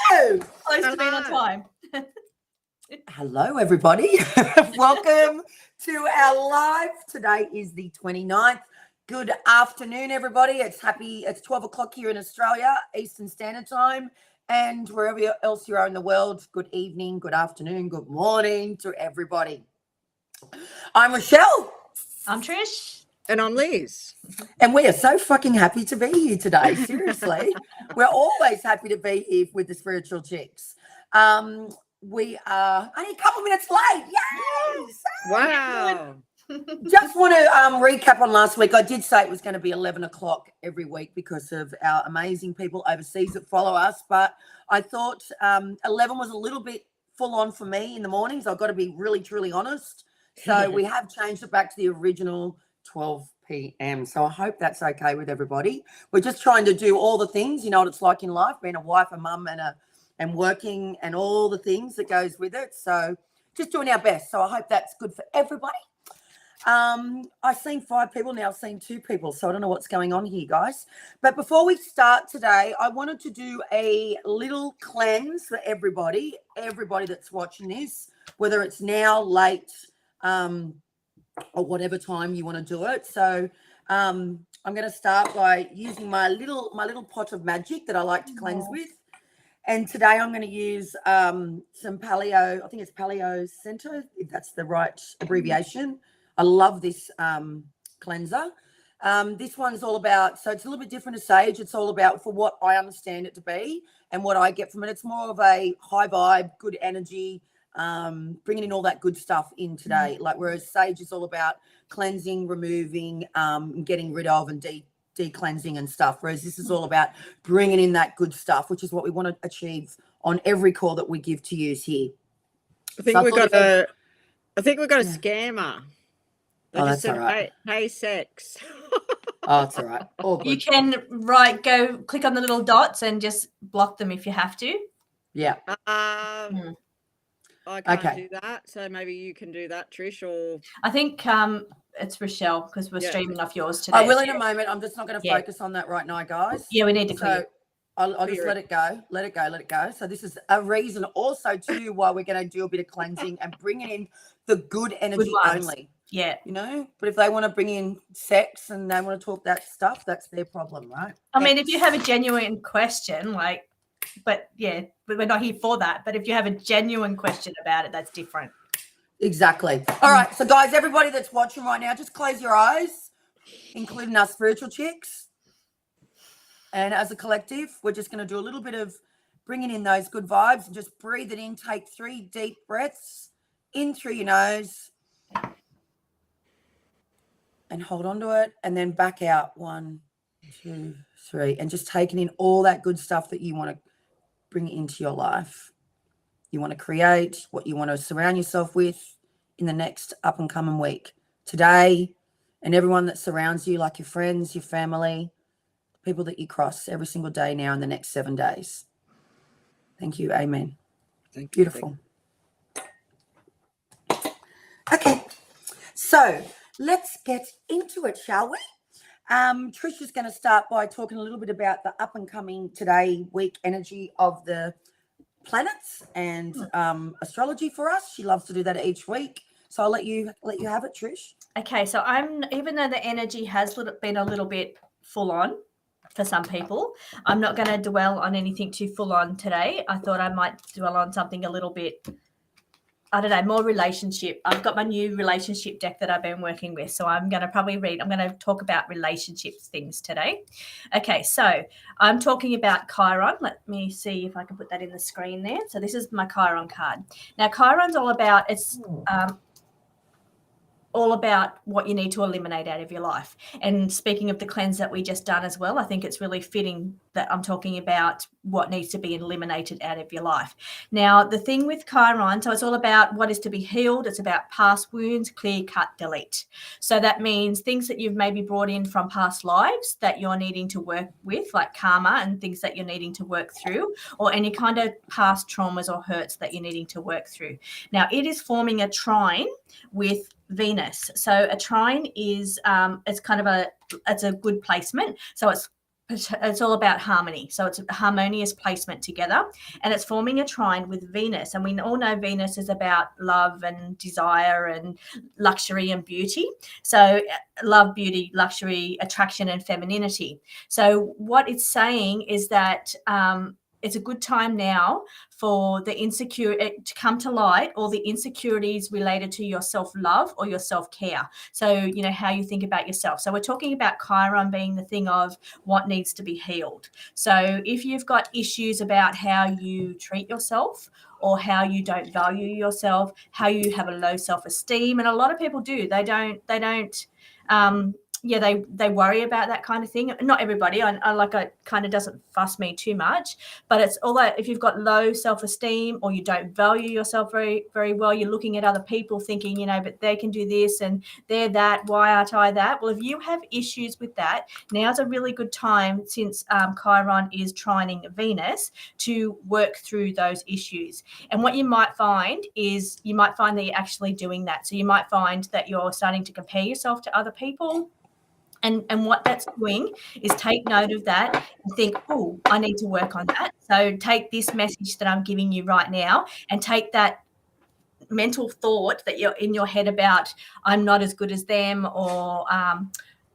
Hello. Close to being on time. Hello, everybody. Welcome to our live. Today is the 29th. Good afternoon, everybody. It's 12 o'clock here in Australia, Eastern Standard Time. And wherever else you are in the world, good evening, good afternoon, good morning to everybody. I'm Rochelle. I'm Trish. And I'm Liz. And we are so fucking happy to be here today. Seriously. We're always happy to be here with the Spiritual Chicks. We are only a couple minutes late. Yes! Wow. Just want to recap on last week. I did say it was going to be 11 o'clock every week because of our amazing people overseas that follow us. But I thought 11 was a little bit full on for me in the mornings. I've got to be really, truly honest. So we have changed it back to the original 12 p.m. So I hope that's okay with everybody. We're just trying to do all the things, you know what it's like in life, being a wife, a mum, and working and all the things that goes with it. So just doing our best. So I hope that's good for everybody. I've seen 5 people now. I've seen 2 people. So I don't know what's going on here, guys. But before we start today, I wanted to do a little cleanse for everybody that's watching this, whether it's now, late, or whatever time you want to do it. So I'm going to start by using my little pot of magic that I like to cleanse with. And today I'm going to use some Paleo, I think it's Paleo Center, if that's the right abbreviation. I love this cleanser. This one's all about, so it's a little bit different to Sage. It's all about, for what I understand it to be and what I get from it. It's more of a high vibe, good energy, bringing in all that good stuff in today. Like, whereas Sage is all about cleansing, removing, getting rid of and de-cleansing and stuff. Whereas this is all about bringing in that good stuff, which is what we want to achieve on every call that we give to use here. I think we've got a scammer. They just said, all right. Hey, sex. Oh, it's all right. All good. You can go click on the little dots and just block them if you have to. Yeah. I can't do that, so maybe you can do that, Trish. Or I think it's Rochelle, because we're streaming off yours today. I will in a moment. I'm just not going to focus on that right now, guys. Yeah, we need to clear. So I'll just let it go. So this is a reason also too why we're going to do a bit of cleansing and bringing in the good energy only. Yeah. You know, but if they want to bring in sex and they want to talk that stuff, that's their problem, right? I mean, if you have a genuine question, but we're not here for that. But if you have a genuine question about it, that's different. Exactly. All right. So, guys, everybody that's watching right now, just close your eyes, including our Spiritual Chicks. And as a collective, we're just going to do a little bit of bringing in those good vibes and just breathe it in. Take 3 deep breaths in through your nose and hold on to it, and then back out. 1, 2, 3, and just taking in all that good stuff that you want to bring into your life. You want to create, what you want to surround yourself with in the next up and coming week, today, and everyone that surrounds you, like your friends, your family, people that you cross every single day now in the next 7 days. Thank you. Amen. Thank you. Beautiful. Okay. So let's get into it, shall we? Trish is going to start by talking a little bit about the up and coming today week energy of the planets and astrology for us. She loves to do that each week. So I'll let you have it, Trish. Okay. So even though the energy has been a little bit full on for some people, I'm not going to dwell on anything too full on today. I thought I might dwell on something a little bit, I don't know, more relationship. I've got my new relationship deck that I've been working with. So I'm going to talk about relationships things today. Okay, so I'm talking about Chiron. Let me see if I can put that in the screen there. So this is my Chiron card. Now, Chiron's all about what you need to eliminate out of your life. And speaking of the cleanse that we just done as well, I think it's really fitting that I'm talking about what needs to be eliminated out of your life. Now, the thing with Chiron, so it's all about what is to be healed. It's about past wounds, clear, cut, delete. So that means things that you've maybe brought in from past lives that you're needing to work with, like karma and things that you're needing to work through, or any kind of past traumas or hurts that you're needing to work through. Now, it is forming a trine with Venus. So a trine is it's a good placement. So it's it's all about harmony. So it's a harmonious placement together, and it's forming a trine with Venus. And we all know Venus is about love and desire and luxury and beauty. So love, beauty, luxury, attraction, and femininity. So what it's saying is that it's a good time now for the insecure to come to light, all the insecurities related to your self-love or your self-care. So, you know, how you think about yourself. So we're talking about Chiron being the thing of what needs to be healed. So if you've got issues about how you treat yourself or how you don't value yourself, how you have a low self-esteem, and a lot of people do, they worry about that kind of thing. Not everybody. I like, it kind of doesn't fuss me too much, but it's all that if you've got low self-esteem or you don't value yourself very, very well, you're looking at other people thinking, you know, but they can do this and they're that, why aren't I that? Well, if you have issues with that, now's a really good time, since Chiron is trining Venus, to work through those issues. And what you might find is that you're actually doing that. So you might find that you're starting to compare yourself to other people. And what that's doing is take note of that and think, oh, I need to work on that. So take this message that I'm giving you right now and take that mental thought that you're in your head about, I'm not as good as them, or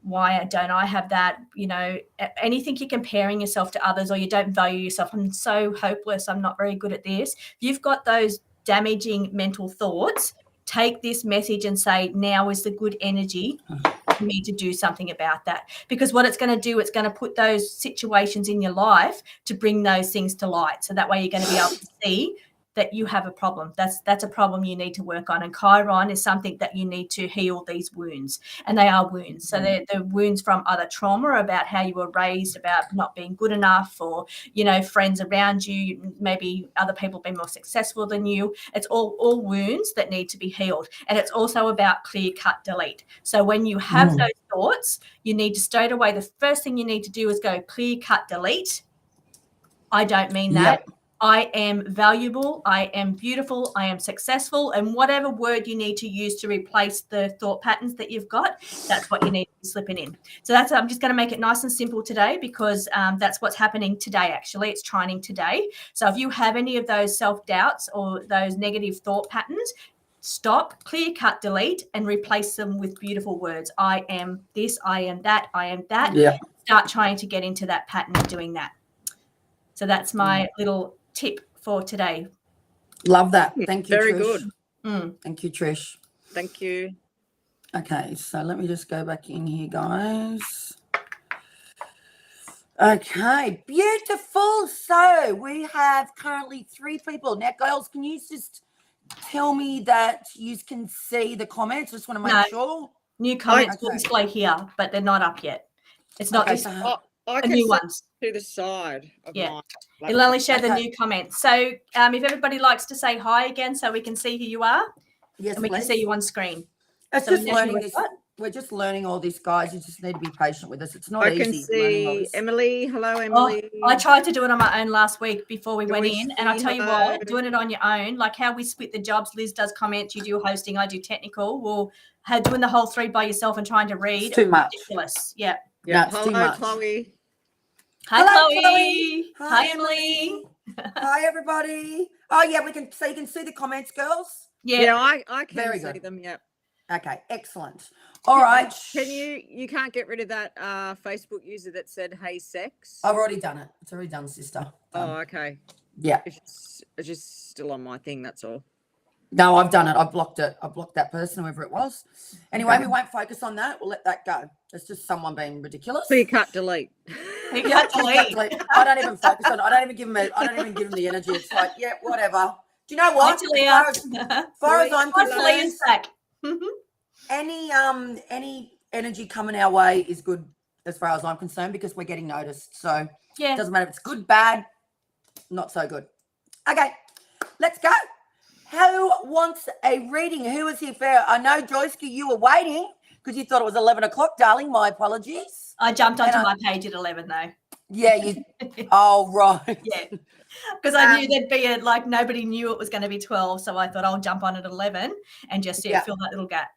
why don't I have that? You know, anything you're comparing yourself to others, or you don't value yourself. I'm so hopeless. I'm not very good at this. If you've got those damaging mental thoughts, take this message and say, now is the good energy for me to do something about that. Because what it's going to do, it's going to put those situations in your life to bring those things to light. So that way you're going to be able to see that you have a problem. That's a problem you need to work on. And Chiron is something that you need to heal these wounds. And they are wounds. So they're wounds from other trauma, about how you were raised, about not being good enough, or, you know, friends around you, maybe other people being more successful than you. It's all wounds that need to be healed. And it's also about clear cut delete. So when you have those thoughts, you need to straight away, the first thing you need to do is go clear cut delete. I don't mean that. Yep. I am valuable, I am beautiful, I am successful, and whatever word you need to use to replace the thought patterns that you've got, that's what you need to be slipping in. So I'm just going to make it nice and simple today, because that's what's happening today, actually. It's trining today. So if you have any of those self-doubts or those negative thought patterns, stop, clear, cut, delete, and replace them with beautiful words. I am this, I am that, I am that. Yeah. Start trying to get into that pattern of doing that. So that's my little tip for today. Love that. Thank you, Very Trish. good. Thank you, Trish. Thank you. Okay, so let me just go back in here, guys. Okay, beautiful. So we have currently 3 people. Now, girls, can you just tell me that you can see the comments? I just want to make sure. New comments will display here, but they're not up yet. It's not I can new see ones to the side of mine. It'll only show the new comments. So if everybody likes to say hi again so we can see who you are, yes, and we can see you on screen. It's just learning this. We're just learning all this, guys. You just need to be patient with us. It's not easy. I can see Emily. Hello, Emily. I tried to do it on my own last week before we went in, and I'll tell you what, doing it on your own, like how we split the jobs, Liz does comments, you do hosting, I do technical. Well, doing the whole 3 by yourself and trying to read, it's too much. Ridiculous. Yeah. Yeah, it's too much. Chloe. Hi, Chloe. Hi, Emily. Hi, everybody. Oh, yeah, you can see the comments, girls. Yeah, I can see them. Yeah. Okay, excellent. All right. Can you can't get rid of that Facebook user that said, "Hey, sex"? I've already done it. It's already done, sister. Oh, okay. Yeah. It's just still on my thing. That's all. No, I've done it. I blocked it. I blocked that person, whoever it was. Anyway, we won't focus on that. We'll let that go. It's just someone being ridiculous. Clear cut, delete. Yeah, delete. I don't even focus on it. I don't even give them the energy. It's like, yeah, whatever. Do you know what? As far as I'm concerned, any energy coming our way is good as far as I'm concerned, because we're getting noticed. So it doesn't matter if it's good, bad, not so good. Okay, let's go. Who wants a reading? Who is here for? I know, Joyce, you were waiting because you thought it was 11 o'clock, darling. My apologies. I jumped onto my page at 11, though. Yeah, you. Oh, right. Yeah, because I knew there'd be nobody knew it was going to be 12, so I thought I'll jump on at 11 and just fill that little gap.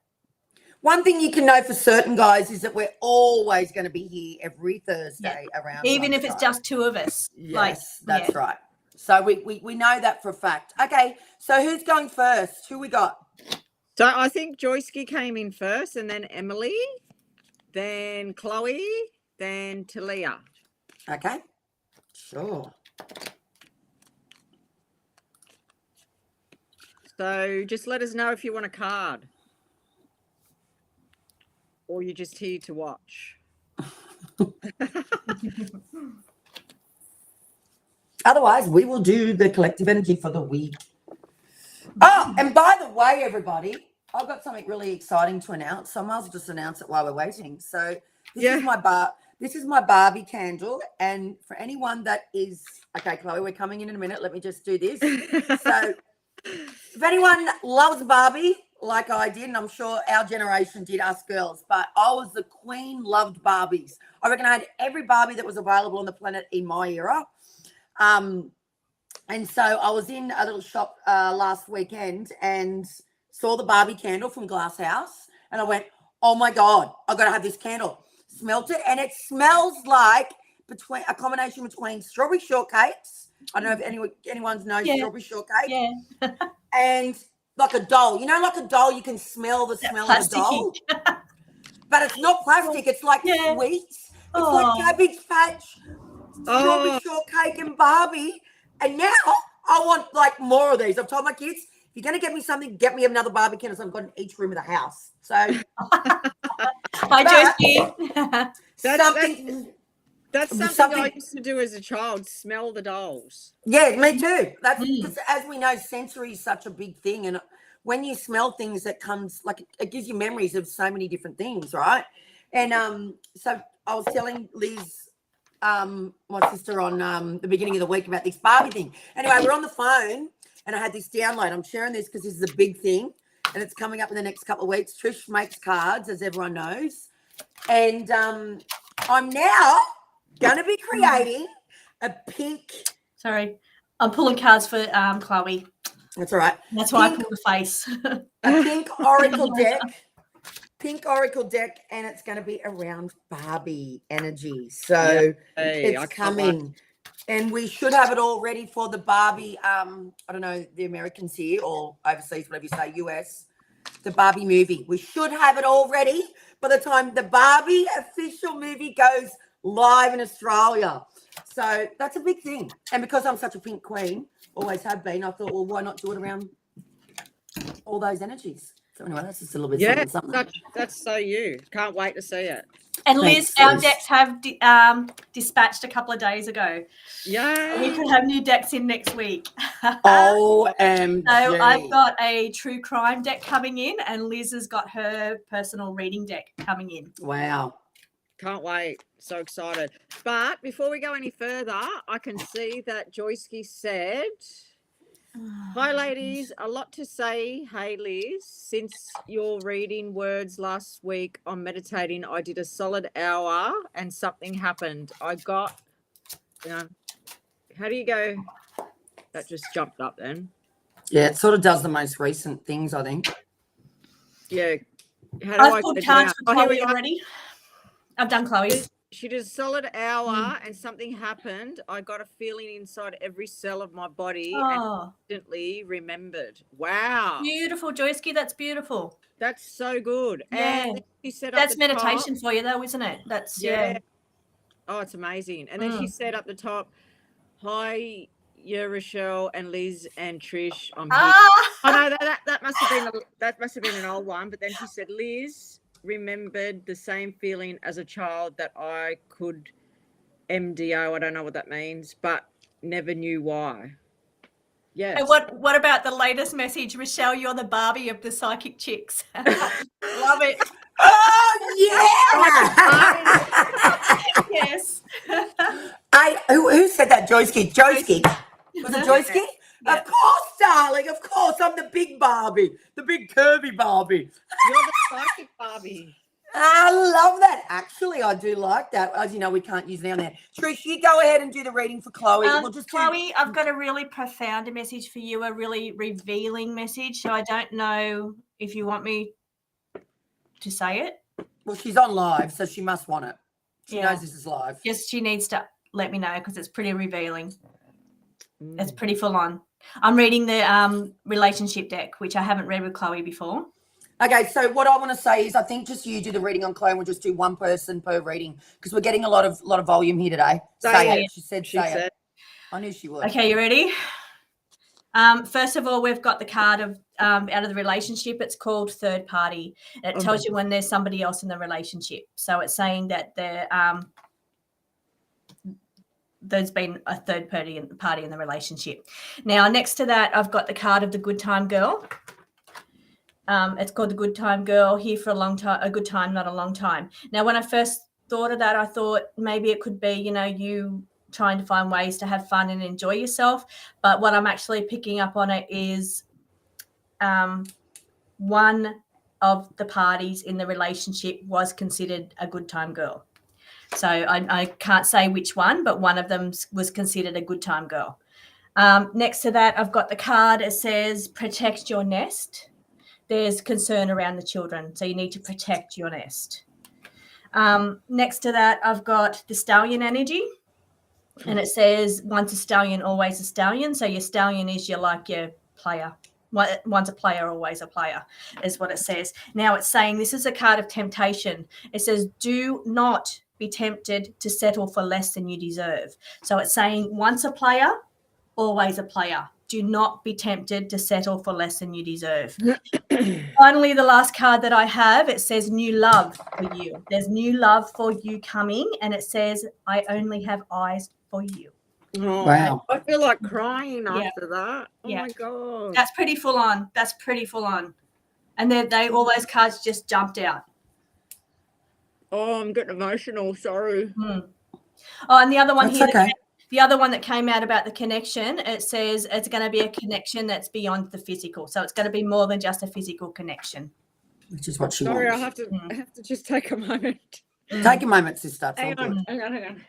One thing you can know for certain, guys, is that we're always going to be here every Thursday around even if it's lunchtime. just two of us. Yes, that's right. So we know that for a fact. Okay, so who's going first? Who we got? So I think Joyski came in first, and then Emily, then Chloe, then Talia. Okay, sure. So just let us know if you want a card. Or you're just here to watch. Otherwise, we will do the collective energy for the week. Oh, and by the way, everybody, I've got something really exciting to announce. So I might as well just announce it while we're waiting. So this is my Barbie candle. And for anyone that is okay, Chloe, we're coming in a minute. Let me just do this. So if anyone loves Barbie, like I did, and I'm sure our generation did, us girls, but I was the queen, loved Barbies. I reckon I had every Barbie that was available on the planet in my era. And so I was in a little shop last weekend and saw the Barbie candle from Glass House, and I went, oh my God, I've got to have this candle. Smelt it, and it smells like a combination between strawberry shortcakes. I don't know if anyone's knows strawberry shortcake. Yeah. And like a doll. You know, like a doll, you can smell the smell of a doll. But it's not plastic. It's like sweets. It's like Cabbage Patch, strawberry shortcake, and Barbie. And now I want like more of these. I've told my kids, if you're going to get me something, get me another Barbie candle. So I've got in each room of the house. So Hi, Josie. That's something I used to do as a child, smell the dolls. Yeah, me too. That's because, as we know, sensory is such a big thing. And when you smell things, that comes like it gives you memories of so many different things, right? And so I was telling Liz, my sister, on the beginning of the week about this Barbie thing. Anyway, we're on the phone and I had this download. I'm sharing this because this is a big thing and it's coming up in the next couple of weeks. Trish makes cards, as everyone knows. And I'm now going to be creating a pink. Sorry, I'm pulling cards for Chloe. That's all right. That's why I pulled the face. A pink oracle deck. Pink oracle deck, and it's going to be around Barbie energy. So it's coming. And we should have it all ready for the Barbie, I don't know, the Americans here or overseas, whatever you say, US, the Barbie movie. We should have it all ready by the time the Barbie official movie goes live in Australia. So that's a big thing. And because I'm such a pink queen, always have been, I thought, well, why not do it around all those energies? So anyway, that's just a little bit something. That's so you. Can't wait to see it. And Liz, our decks have dispatched a couple of days ago. Yeah. We could have new decks in next week. OMG. So I've got a true crime deck coming in, and Liz has got her personal reading deck coming in. Wow. Can't wait. So excited. But before we go any further, I can see that Joyski said, hi, ladies. A lot to say. Hey, Liz. Since your reading words last week on meditating, I did a solid hour and something happened. I got, how do you go? That just jumped up then. Yeah, it sort of does the most recent things, I think. Yeah. How do I've pulled cards for Chloe already. I've done Chloe's. She did a solid hour and something happened. I got a feeling inside every cell of my body and instantly remembered. Wow. Beautiful, Joyski. That's beautiful. That's so good. Yeah. And she said that's meditation for you, though, isn't it? That's, Oh, it's amazing. And then she said up the top, hi, Rochelle and Liz and Trish. I'm here. Oh, no, that must have been an old one. But then she said, Liz remembered the same feeling as a child that I could MDO, I don't know what that means, but never knew why. Yes. And what about the latest message, Michelle? You're the Barbie of the psychic chicks. Love it. Oh yeah. Yes. Who said that? Joyski. Was it Joyski? Yeah. Of course, darling. Of course. I'm the big Barbie, the big curvy Barbie. You're the psychic Barbie. I love that. Actually, I do like that. As you know, we can't use it on there. Trish, you go ahead and do the reading for Chloe. Chloe, I've got a really profound message for you, a really revealing message. So I don't know if you want me to say it. Well, she's on live, so she must want it. She Yeah. knows this is live. Yes, she needs to let me know because it's pretty revealing. It's pretty full on. I'm reading the relationship deck, which I haven't read with Chloe before. Okay, so what I want to say is I think just you do the reading on Chloe and we'll just do one person per reading because we're getting a lot of volume here today. Say it. She said say it. I knew she would. Okay, you ready? First of all, we've got the card of out of the relationship. It's called third party. It tells you when there's somebody else in the relationship. So it's saying that there's been a third party in the relationship. Now, next to that, I've got the card of the good time girl. It's called the good time girl, here for a long time, a good time, not a long time. Now, when I first thought of that, I thought maybe it could be, you trying to find ways to have fun and enjoy yourself. But what I'm actually picking up on it is one of the parties in the relationship was considered a good time girl. So I can't say which one, but one of them was considered a good time girl. Next to that, I've got the card. It says protect your nest. There's concern around the children, so you need to protect your nest. Next to that, I've got the stallion energy, and it says once a stallion, always a stallion. So your stallion is your player. Once a player, always a player, is what it says. Now it's saying this is a card of temptation. It says do not be tempted to settle for less than you deserve. So it's saying once a player, always a player. Do not be tempted to settle for less than you deserve. Finally, the last card that I have, it says new love for you. There's new love for you coming, and it says I only have eyes for you. Oh, wow. I feel like crying after that. Oh my God. That's pretty full on. And they all those cards just jumped out. Oh, I'm getting emotional. Sorry. Oh, and the other one That's here, okay. the other one that came out about the connection, it says it's going to be a connection that's beyond the physical. So it's going to be more than just a physical connection. Which is what she Sorry, wants. I have to just take a moment. Take a moment, sister. It's all Hang good. on.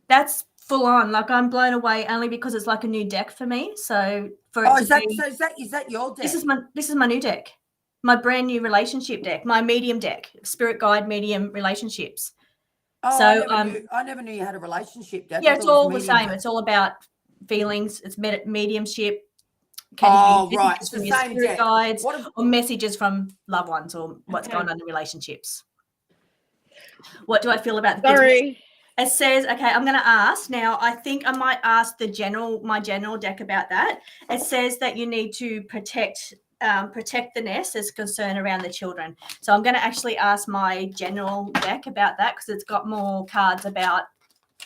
That's full on. Like I'm blown away only because it's like a new deck for me. So for Oh, is that your deck? This is my new deck, my brand new relationship deck, my medium deck, spirit guide medium relationships. Oh, so I never knew you had a relationship deck. Yeah, it's all the same. It's all about feelings. It's mediumship. Right. It's from the your same spirit deck. guides or messages from loved ones or what's going on in relationships. What do I feel about the kids? Sorry. It says, okay, I'm going to ask now. I think I might ask my general deck about that. It says that you need to protect the nest. There's concern around the children. So I'm going to actually ask my general deck about that because it's got more cards about,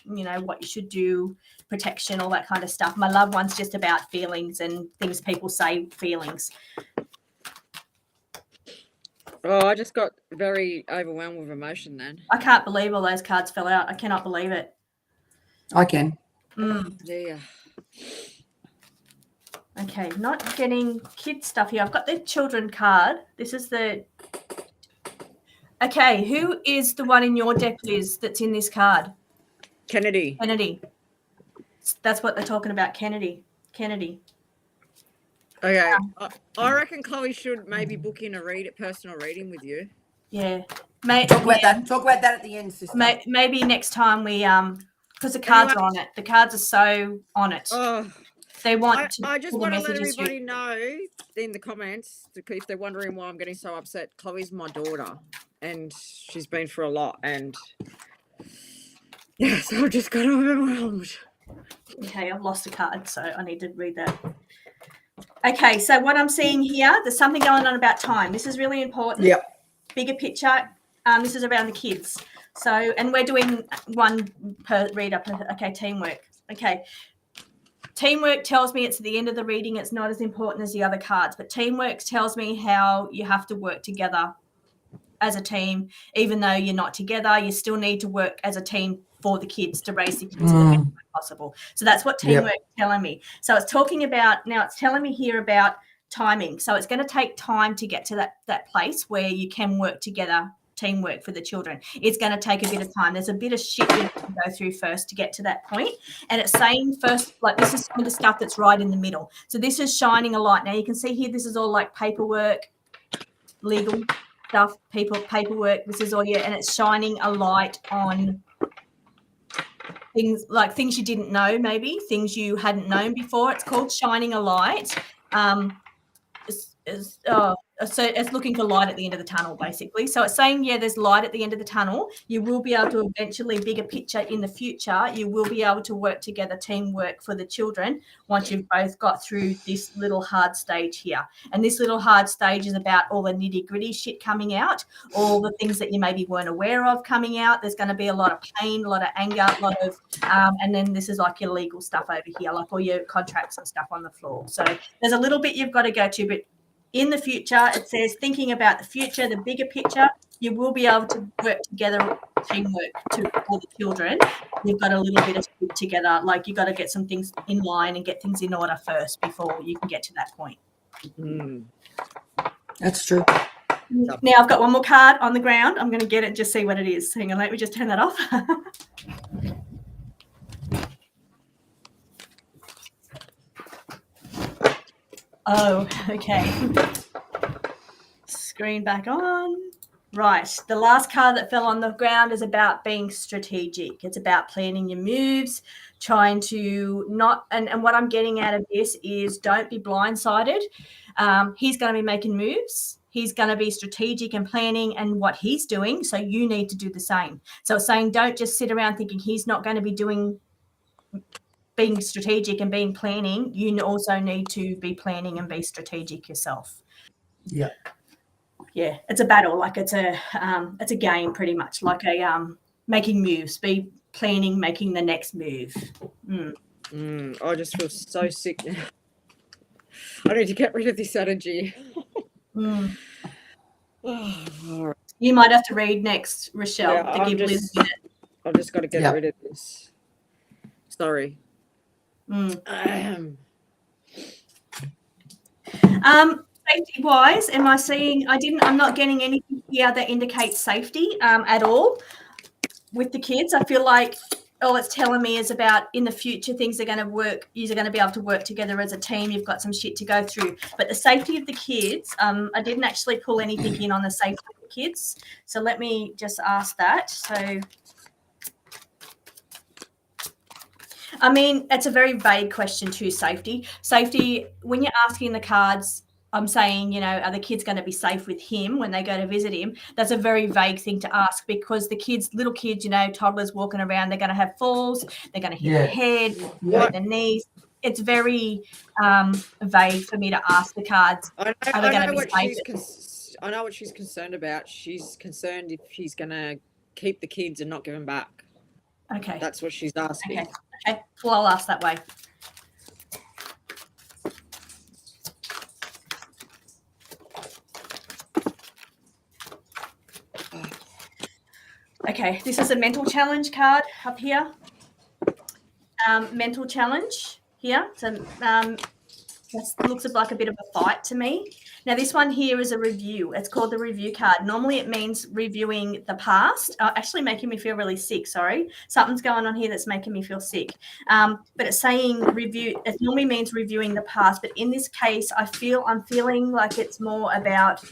what you should do, protection, all that kind of stuff. My loved one's just about feelings and things people say, feelings. Oh, I just got very overwhelmed with emotion then. I can't believe all those cards fell out. I cannot believe it. I can. Yeah. Okay, not getting kid stuff here. I've got the children card. This is Okay, who is the one in your deck, Liz, that's in this card? Kennedy. That's what they're talking about, Kennedy. Okay. I reckon Chloe should maybe book in a personal reading with you. Yeah. Talk about that at the end, sister. Maybe next time we because the cards are on it. The cards are so on it. Oh, they want I just want to let everybody know in the comments if they're wondering why I'm getting so upset. Chloe's my daughter and she's been through a lot and yes, I just got overwhelmed. Okay, I've lost a card, so I need to read that. Okay, so what I'm seeing here, there's something going on about time. This is really important. Yep. Bigger picture. This is around the kids. So, and we're doing one per read up. Okay, teamwork. Okay. Teamwork tells me it's at the end of the reading. It's not as important as the other cards, but teamwork tells me how you have to work together as a team. Even though you're not together, you still need to work as a team for the kids to raise the kids the best way possible. So that's what teamwork is telling me. So it's telling me here about timing. So it's going to take time to get to that place where you can work together, teamwork for the children. It's going to take a bit of time. There's a bit of shit you have to go through first to get to that point. And it's saying first, like this is some of the stuff that's right in the middle. So this is shining a light. Now you can see here, this is all like paperwork, legal stuff, paperwork. This is all and it's shining a light on things you didn't know, maybe things you hadn't known before. It's called shining a light. So it's looking for light at the end of the tunnel, basically. So it's saying, there's light at the end of the tunnel. You will be able to eventually, bigger picture in the future, you will be able to work together, teamwork for the children once you've both got through this little hard stage here. And this little hard stage is about all the nitty-gritty shit coming out, all the things that you maybe weren't aware of coming out. There's going to be a lot of pain, a lot of anger, a lot of and then this is like your legal stuff over here, like all your contracts and stuff on the floor. So there's a little bit you've got to go to, but in the future, it says thinking about the future, the bigger picture, you will be able to work together, teamwork for the children. You've got a little bit of shit together, like you've got to get some things in line and get things in order first before you can get to that point. That's true. Now I've got one more card on the ground. I'm going to get it and just see what it is. Hang on, let me just turn that off. Oh, okay. Screen back on. Right. The last card that fell on the ground is about being strategic. It's about planning your moves, trying to not, and what I'm getting out of this is don't be blindsided. He's going to be making moves. He's going to be strategic and planning and what he's doing. So you need to do the same. So it's saying don't just sit around thinking he's not going to be being strategic and being planning. You also need to be planning and be strategic yourself. Yeah. Yeah, it's a battle. Like it's a game, pretty much, like a making moves. Be planning, making the next move. I just feel so sick now. I need to get rid of this energy. You might have to read next, Rochelle. Yeah, I've just got to get rid of this. Sorry. Safety wise, am I seeing? I'm not getting anything here that indicates safety at all with the kids. I feel like all it's telling me is about in the future things are going to work. You're going to be able to work together as a team. You've got some shit to go through, but the safety of the kids. I didn't actually pull anything in on the safety of the kids, so let me just ask that. So. I mean, it's a very vague question too, safety. Safety, when you're asking the cards, I'm saying, are the kids going to be safe with him when they go to visit him? That's a very vague thing to ask because the kids, little kids, toddlers walking around, they're going to have falls, they're going to hit their head, hurt their knees. It's very vague for me to ask the cards. I know what she's concerned about. She's concerned if he's going to keep the kids and not give them back. Okay. That's what she's asking. Okay. Well, I'll ask that way. Okay, this is a mental challenge card up here. Mental challenge here. So that looks like a bit of a fight to me. Now, this one here is a review. It's called the review card. Normally, it means reviewing the past. Actually making me feel really sick, sorry. Something's going on here that's making me feel sick. But it's saying review. It normally means reviewing the past. But in this case, I'm feeling like it's more about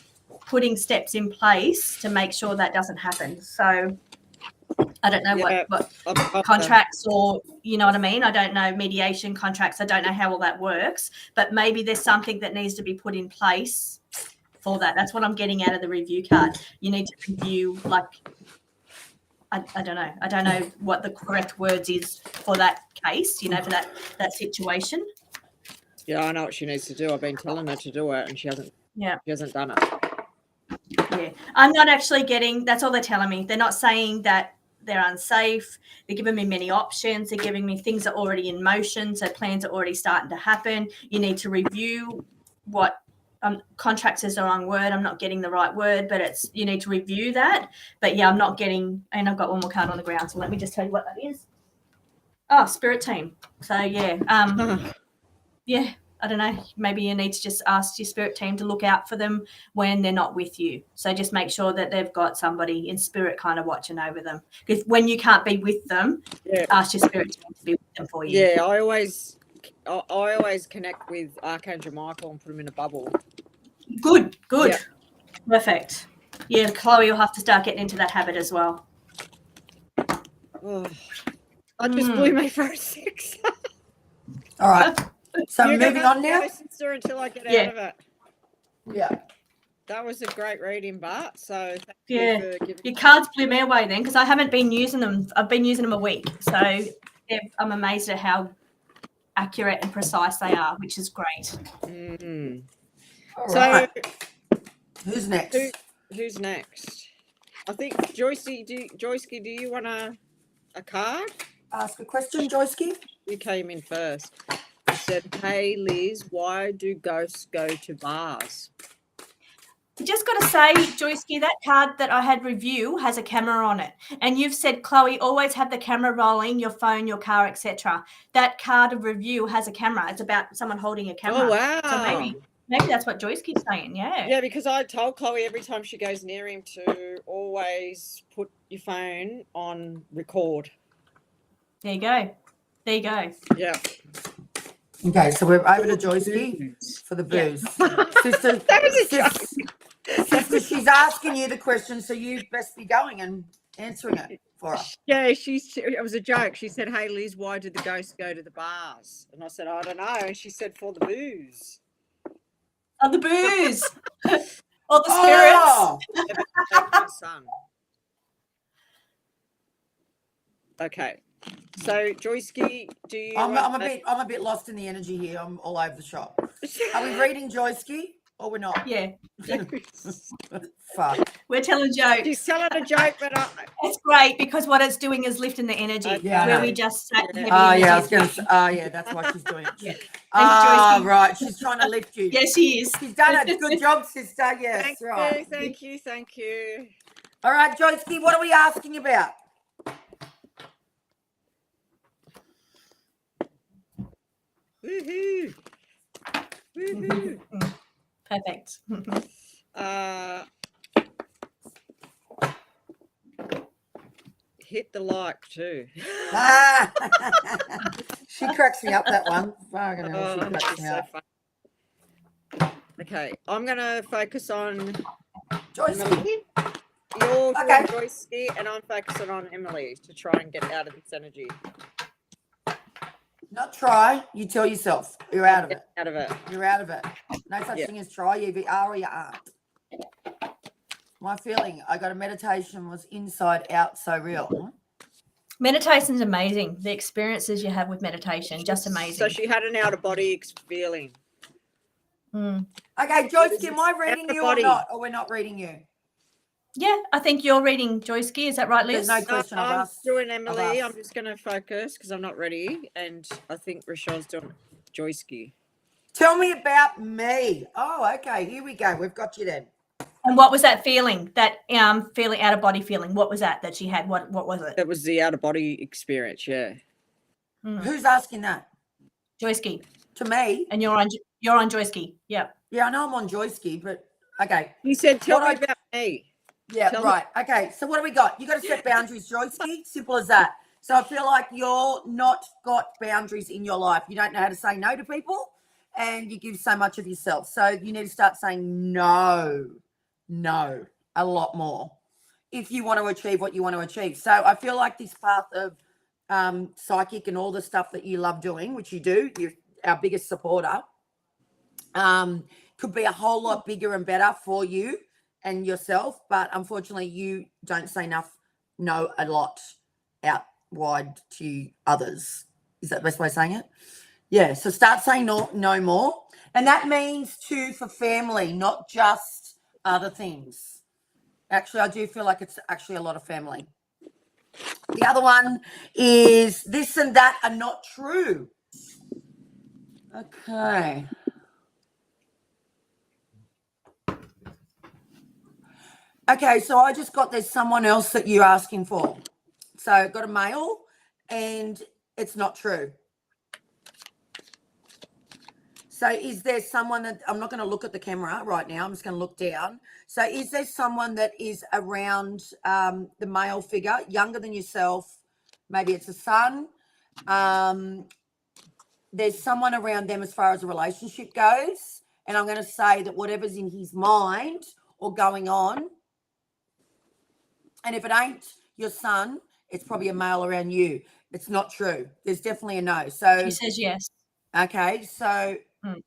putting steps in place to make sure that doesn't happen. So I don't know what contracts or, you know what I mean? I don't know mediation contracts. I don't know how all that works, but maybe there's something that needs to be put in place for that. That's what I'm getting out of the review card. You need to review, I don't know. I don't know what the correct words is for that case, for that situation. Yeah, I know what she needs to do. I've been telling her to do it and she hasn't done it. Yeah, I'm not actually getting, that's all they're telling me. They're not saying that they're unsafe. They're giving me many options. They're giving me things that are already in motion. So plans are already starting to happen. You need to review what contracts is the wrong word. I'm not getting the right word, but you need to review that. But yeah, I'm not getting, and I've got one more card on the ground. So let me just tell you what that is. Oh, spirit team. So yeah, yeah. I don't know, maybe you need to just ask your spirit team to look out for them when they're not with you. So just make sure that they've got somebody in spirit kind of watching over them. Because when you can't be with them, ask your spirit team to be with them for you. Yeah, I always connect with Archangel Michael and put him in a bubble. Good. Yeah. Perfect. Yeah, Chloe will have to start getting into that habit as well. Oh, I just blew my first 6. All right. So You're moving gonna on now. go, sister, until I get Yeah. out of it. Yeah. That was a great reading, Bart. So thank Yeah. you for giving. Your cards blew me away then, because I haven't been using them. I've been using them a week. So I'm amazed at how accurate and precise they are, which is great. All So right. Who's next? who's next? I think Joycey. Joycey, do you want a card? Ask a question, Joyski. You came in first. You said, "Hey Liz, why do ghosts go to bars?" I just got to say, Joycey, that card that I had review has a camera on it. And you've said, Chloe, always have the camera rolling, your phone, your car, etc. That card of review has a camera. It's about someone holding a camera. Oh wow! So maybe that's what Joycey's saying. Yeah. Yeah, because I told Chloe every time she goes near him to always put your phone on record. There you go. There you go. Yeah. Okay, so we're over to Joyski for the booze. Sister, sister, she's asking you the question, so you best be going and answering it for her. Yeah, it was a joke. She said, "Hey Liz, why did the ghosts go to the bars?" And I said, "I don't know." And she said, "For the booze." Oh, the booze. Or the spirits. Oh, That's my son. Okay. So Joyski, do you I'm a bit lost in the energy here. I'm all over the shop. Are we reading Joyski or we're not? Yeah. Fuck. We're telling jokes. She's telling a joke, but It's great because what it's doing is lifting the energy. Yeah, I where know. we just sat heavy Oh energy. yeah, I was gonna say, oh yeah, that's why she's doing it. Yeah. Ah, Joyski. right. She's trying to lift you. Yeah, she is. She's done it. Good job, sister. Yes, thank right. you, thank you. All right, Joyski, what are we asking about? Woohoo! Woohoo! Perfect. Hit the like too. Ah, she cracks me up, that one. Fucking hell, she Oh, cracks she's me so up. funny. Okay, I'm gonna focus on Joyski. Emily. You're Okay. doing Joycey, and I'm focusing on Emily to try and get out of this energy. Not try. You tell yourself. You're out of it. Out of it. You're out of it. No such thing as try. You either are or you aren't. My feeling, I got a meditation was inside out so real. Meditation's amazing. The experiences you have with meditation, just amazing. So she had an out of body feeling. Okay, Joyski, am I reading you or Everybody. not? Or we're not reading you? Yeah, I think you're reading Joyski. Is that right, Liz? There's no question of I'm us. doing Emily. us. I'm just going to focus because I'm not ready. And I think Rochelle's doing Joyski. Tell me about me. Oh, okay. Here we go. We've got you then. And what was that feeling? That feeling, out of body feeling. What was that she had? What was it? That was the out of body experience. Yeah. Who's asking that? Joyski. To me? And you're on Joyski. Yep. Yeah, I know I'm on Joyski, but okay. You said, tell What me about me. Yeah, Tell right. Okay, so what do we got? You got to set boundaries, Joyski. Simple as that. So I feel like you're not got boundaries in your life. You don't know how to say no to people, and you give so much of yourself. So you need to start saying no a lot more if you want to achieve what you want to achieve. So I feel like this path of psychic and all the stuff that you love doing, which you do, you're our biggest supporter, could be a whole lot bigger and better for you and yourself, but unfortunately you don't say no a lot out wide to others. Is that the best way of saying it? Yeah, so start saying no more. And that means too for family, not just other things. Actually, I do feel like it's actually a lot of family. The other one is this and that are not true. Okay. Okay, so I just got there's someone else that you're asking for. So I've got a male and it's not true. So is there someone that I'm not going to look at the camera right now. I'm just going to look down. So is there someone that is around the male figure, younger than yourself? Maybe it's a son. There's someone around them as far as a relationship goes. And I'm going to say that whatever's in his mind or going on And if it ain't your son, it's probably a male around you. It's not true. There's definitely a no. So She says yes. okay, so Mm.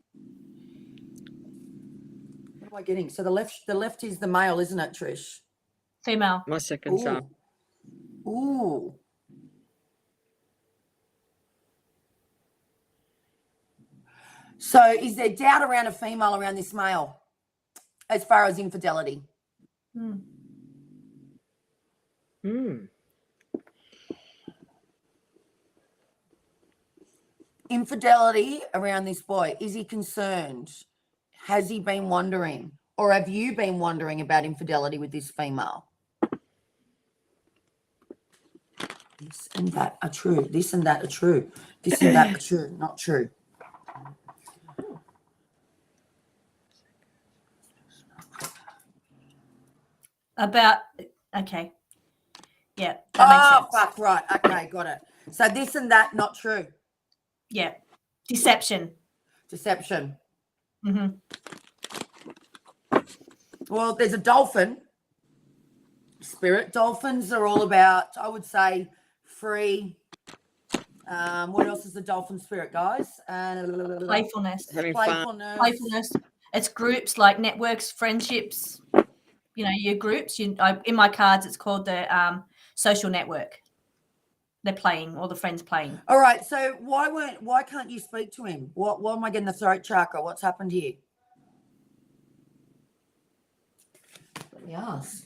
what am I getting? So the left is the male, isn't it, Trish? Female. My second son. Ooh. So is there doubt around a female around this male as far as infidelity? Mm. Infidelity around this boy. Is he concerned? Has he been wondering? Or have you been wondering about infidelity with this female? This and that are true. This and that are true. This and that are true. Not true. About, okay. Yeah, that makes sense. Fuck, right. Okay, got it. So this and that, not true. Yeah. Deception. Deception. Mm-hmm. Well, there's a dolphin. Spirit dolphins are all about, I would say, free. What else is the dolphin spirit, guys? Playfulness. Having fun. Playfulness. Playfulness. It's groups like networks, friendships. You know, your groups. In my cards, it's called the social network. They're playing, or the friends playing. All right. So why can't you speak to him? What am I getting the throat chakra? What's happened here? Let me ask.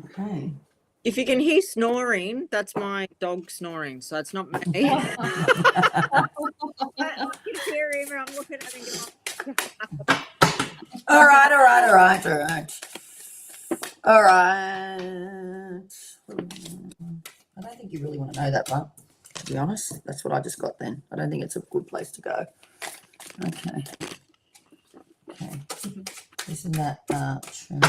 Okay. If you can hear snoring, that's my dog snoring, so it's not me. I can hear him and I'm looking at him. All right. I don't think you really want to know that, but to be honest, that's what I just got then. I don't think it's a good place to go. Okay. Isn't that true?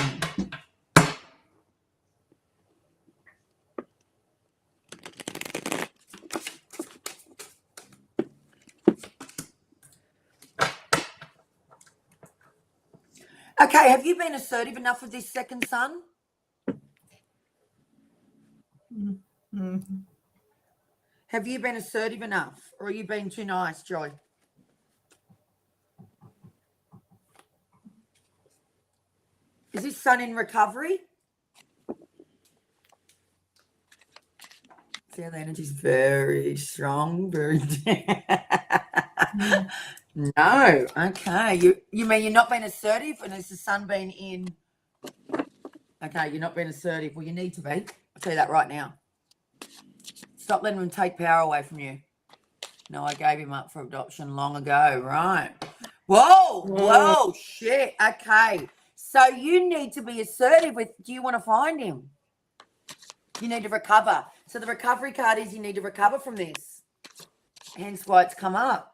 Okay, have you been assertive enough with this second son? Mm-hmm. Have you been assertive enough, or are you being too nice, Joy? Is this son in recovery? See how the energy's very strong, very. No, okay. You mean you're not being assertive, and has the son been in? Okay, you're not being assertive. Well, you need to be. I'll tell you that right now. Stop letting him take power away from you. No, I gave him up for adoption long ago. Right. Whoa, shit. Okay. So you need to be assertive with, do you want to find him? You need to recover. So the recovery card is you need to recover from this. Hence why it's come up.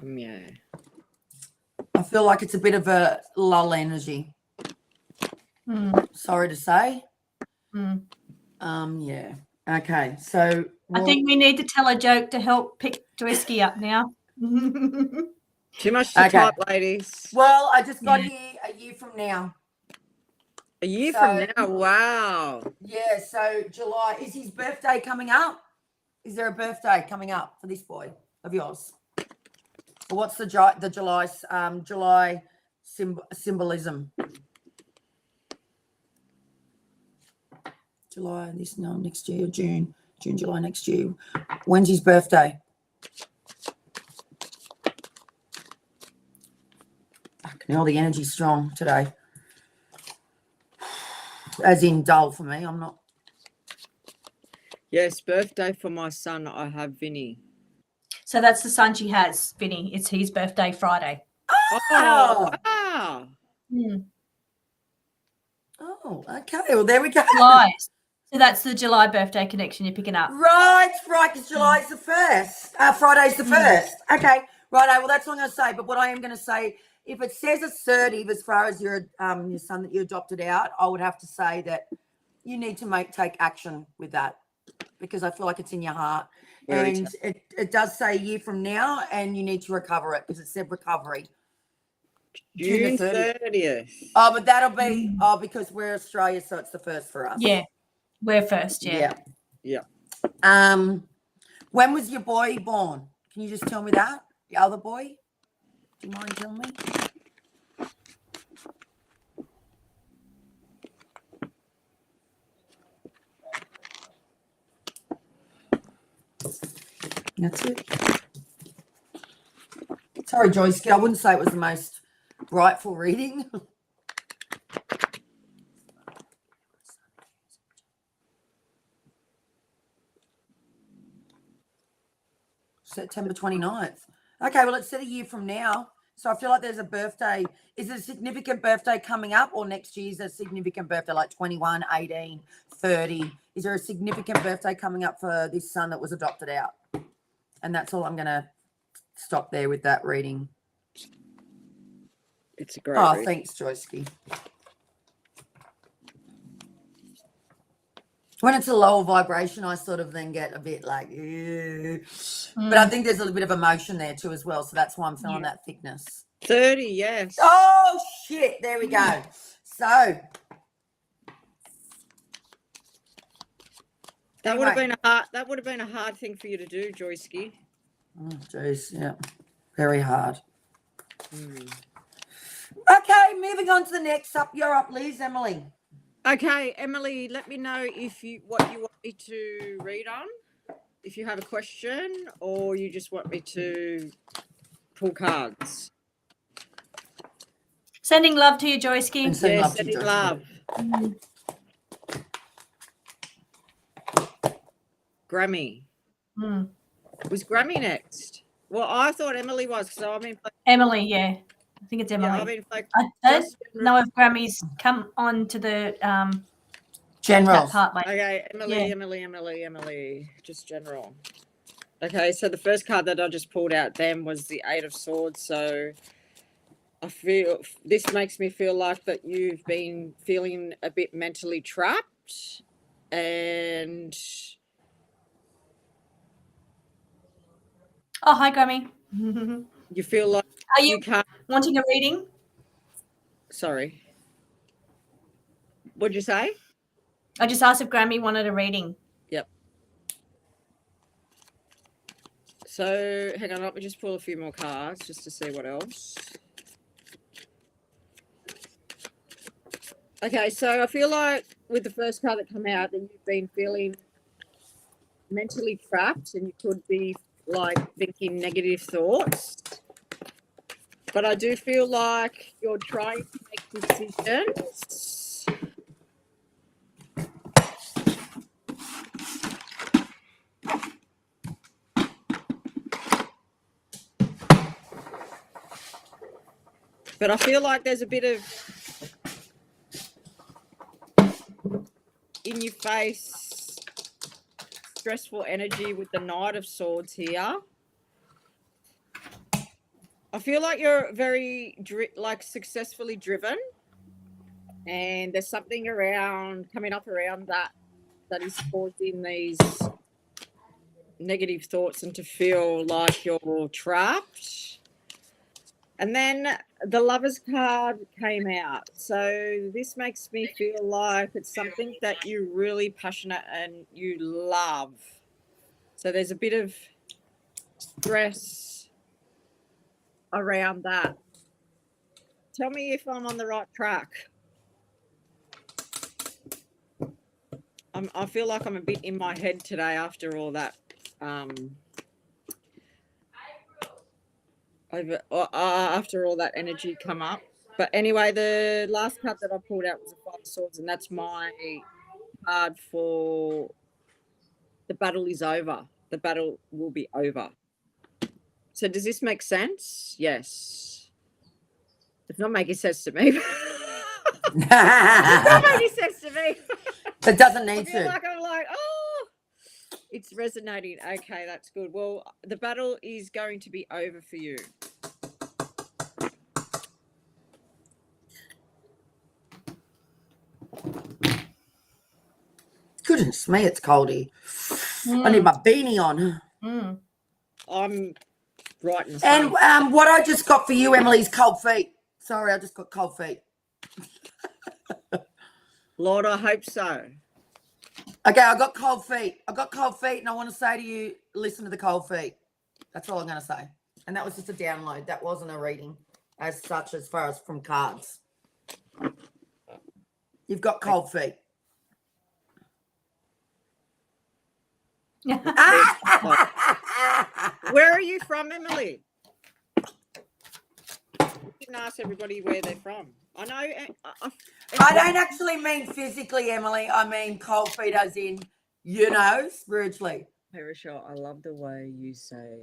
Yeah. I feel like it's a bit of a lull energy. Sorry to say. Yeah. Okay. So I think we need to tell a joke to help pick Drisky up now. Too much to type, ladies. Well, I just got here a year from now. A year from now? Wow. Yeah. So July, is his birthday coming up? Is there a birthday coming up for this boy of yours? Or what's the July symbolism? July next year, June, July next year. When's his birthday? Fucking hell, the energy's strong today. As in dull for me. I'm not. Yes, birthday for my son. I have Vinny. So that's the son she has, Vinny. It's his birthday Friday. Oh, wow. Oh, okay. Well, there we go. July. So that's the July birthday connection you're picking up. Right, because July's the 1st. Friday's the 1st. Okay, right. Well, that's what I'm going to say. But what I am going to say, if it says assertive as far as your son that you adopted out, I would have to say that you need to take action with that. because I feel like it's in your heart. Very And it does say a year from now, and you need to recover it because it said recovery. June 30th. Oh, but that'll be because we're Australia, so it's the first for us. Yeah, we're first. Yeah. When was your boy born? Can you just tell me that? The other boy? Do you mind telling me? That's it. Sorry, Joyce. I wouldn't say it was the most rightful reading. September 29th. Okay, well, it said a year from now. So I feel like there's a birthday. Is it a significant birthday coming up, or next year's a significant birthday, like 21, 18, 30? Is there a significant birthday coming up for this son that was adopted out? And that's all. I'm going to stop there with that reading. It's a great reading. Thanks, Joyski. When it's a lower vibration, I sort of then get a bit like, ew. But I think there's a little bit of emotion there too as well. So that's why I'm feeling that thickness. 30, yes. Oh, shit. There we go. So. That would have been a hard thing for you to do, Joyski. Oh, jeez. Yeah. Very hard. Mm. Okay, moving on to the next up. You're up, Liz. Emily. Okay, Emily, let me know what you want me to read on. If you have a question, or you just want me to pull cards. Sending love to you, Joyski. Sending love. Grammy. Was Grammy next? Well, I thought Emily was, because I've been Emily, yeah. I think it's Emily. Yeah, I've been I don't know if Grammy's come on to the general part later. Okay, Emily. Just general. Okay, so the first card that I just pulled out then was the Eight of Swords. So I feel this makes me feel like that you've been feeling a bit mentally trapped, and oh, hi, Grammy. you feel like are you wanting a reading? Sorry. What'd you say? I just asked if Grammy wanted a reading. Yep. So hang on, let me just pull a few more cards just to see what else. Okay, so I feel like with the first card that came out that you've been feeling mentally trapped, and you could be like thinking negative thoughts. But I do feel like you're trying to make decisions. But I feel like there's a bit of in your face stressful energy with the Knight of Swords here. I feel like you're very successfully driven, and there's something coming up around that is causing these negative thoughts and to feel like you're trapped. And then the Lovers card came out. So this makes me feel like it's something that you're really passionate and you love. So there's a bit of stress around that. Tell me if I'm on the right track. I feel like I'm a bit in my head today after all that. After all that energy come up. But anyway, the last card that I pulled out was the Five of Swords, and that's my card for the battle is over. The battle will be over. So does this make sense? Yes. It's not making sense to me. It's not making sense to me. It doesn't need to. I'm like, oh, it's resonating. Okay, that's good. Well, the battle is going to be over for you. Goodness me, it's coldy. I need my beanie on. I'm right in the sun. And what I just got for you, Emily, is cold feet. Sorry, I just got cold feet. Lord, I hope so. Okay, I got cold feet. I got cold feet, and I want to say to you, listen to the cold feet. That's all I'm going to say. And that was just a download. That wasn't a reading as such, as far as from cards. You've got cold feet. Where are you from, Emily? You didn't ask everybody where they're from. I know. I don't actually mean physically, Emily. I mean cold feet as in, spiritually. Perishaw, I love the way you say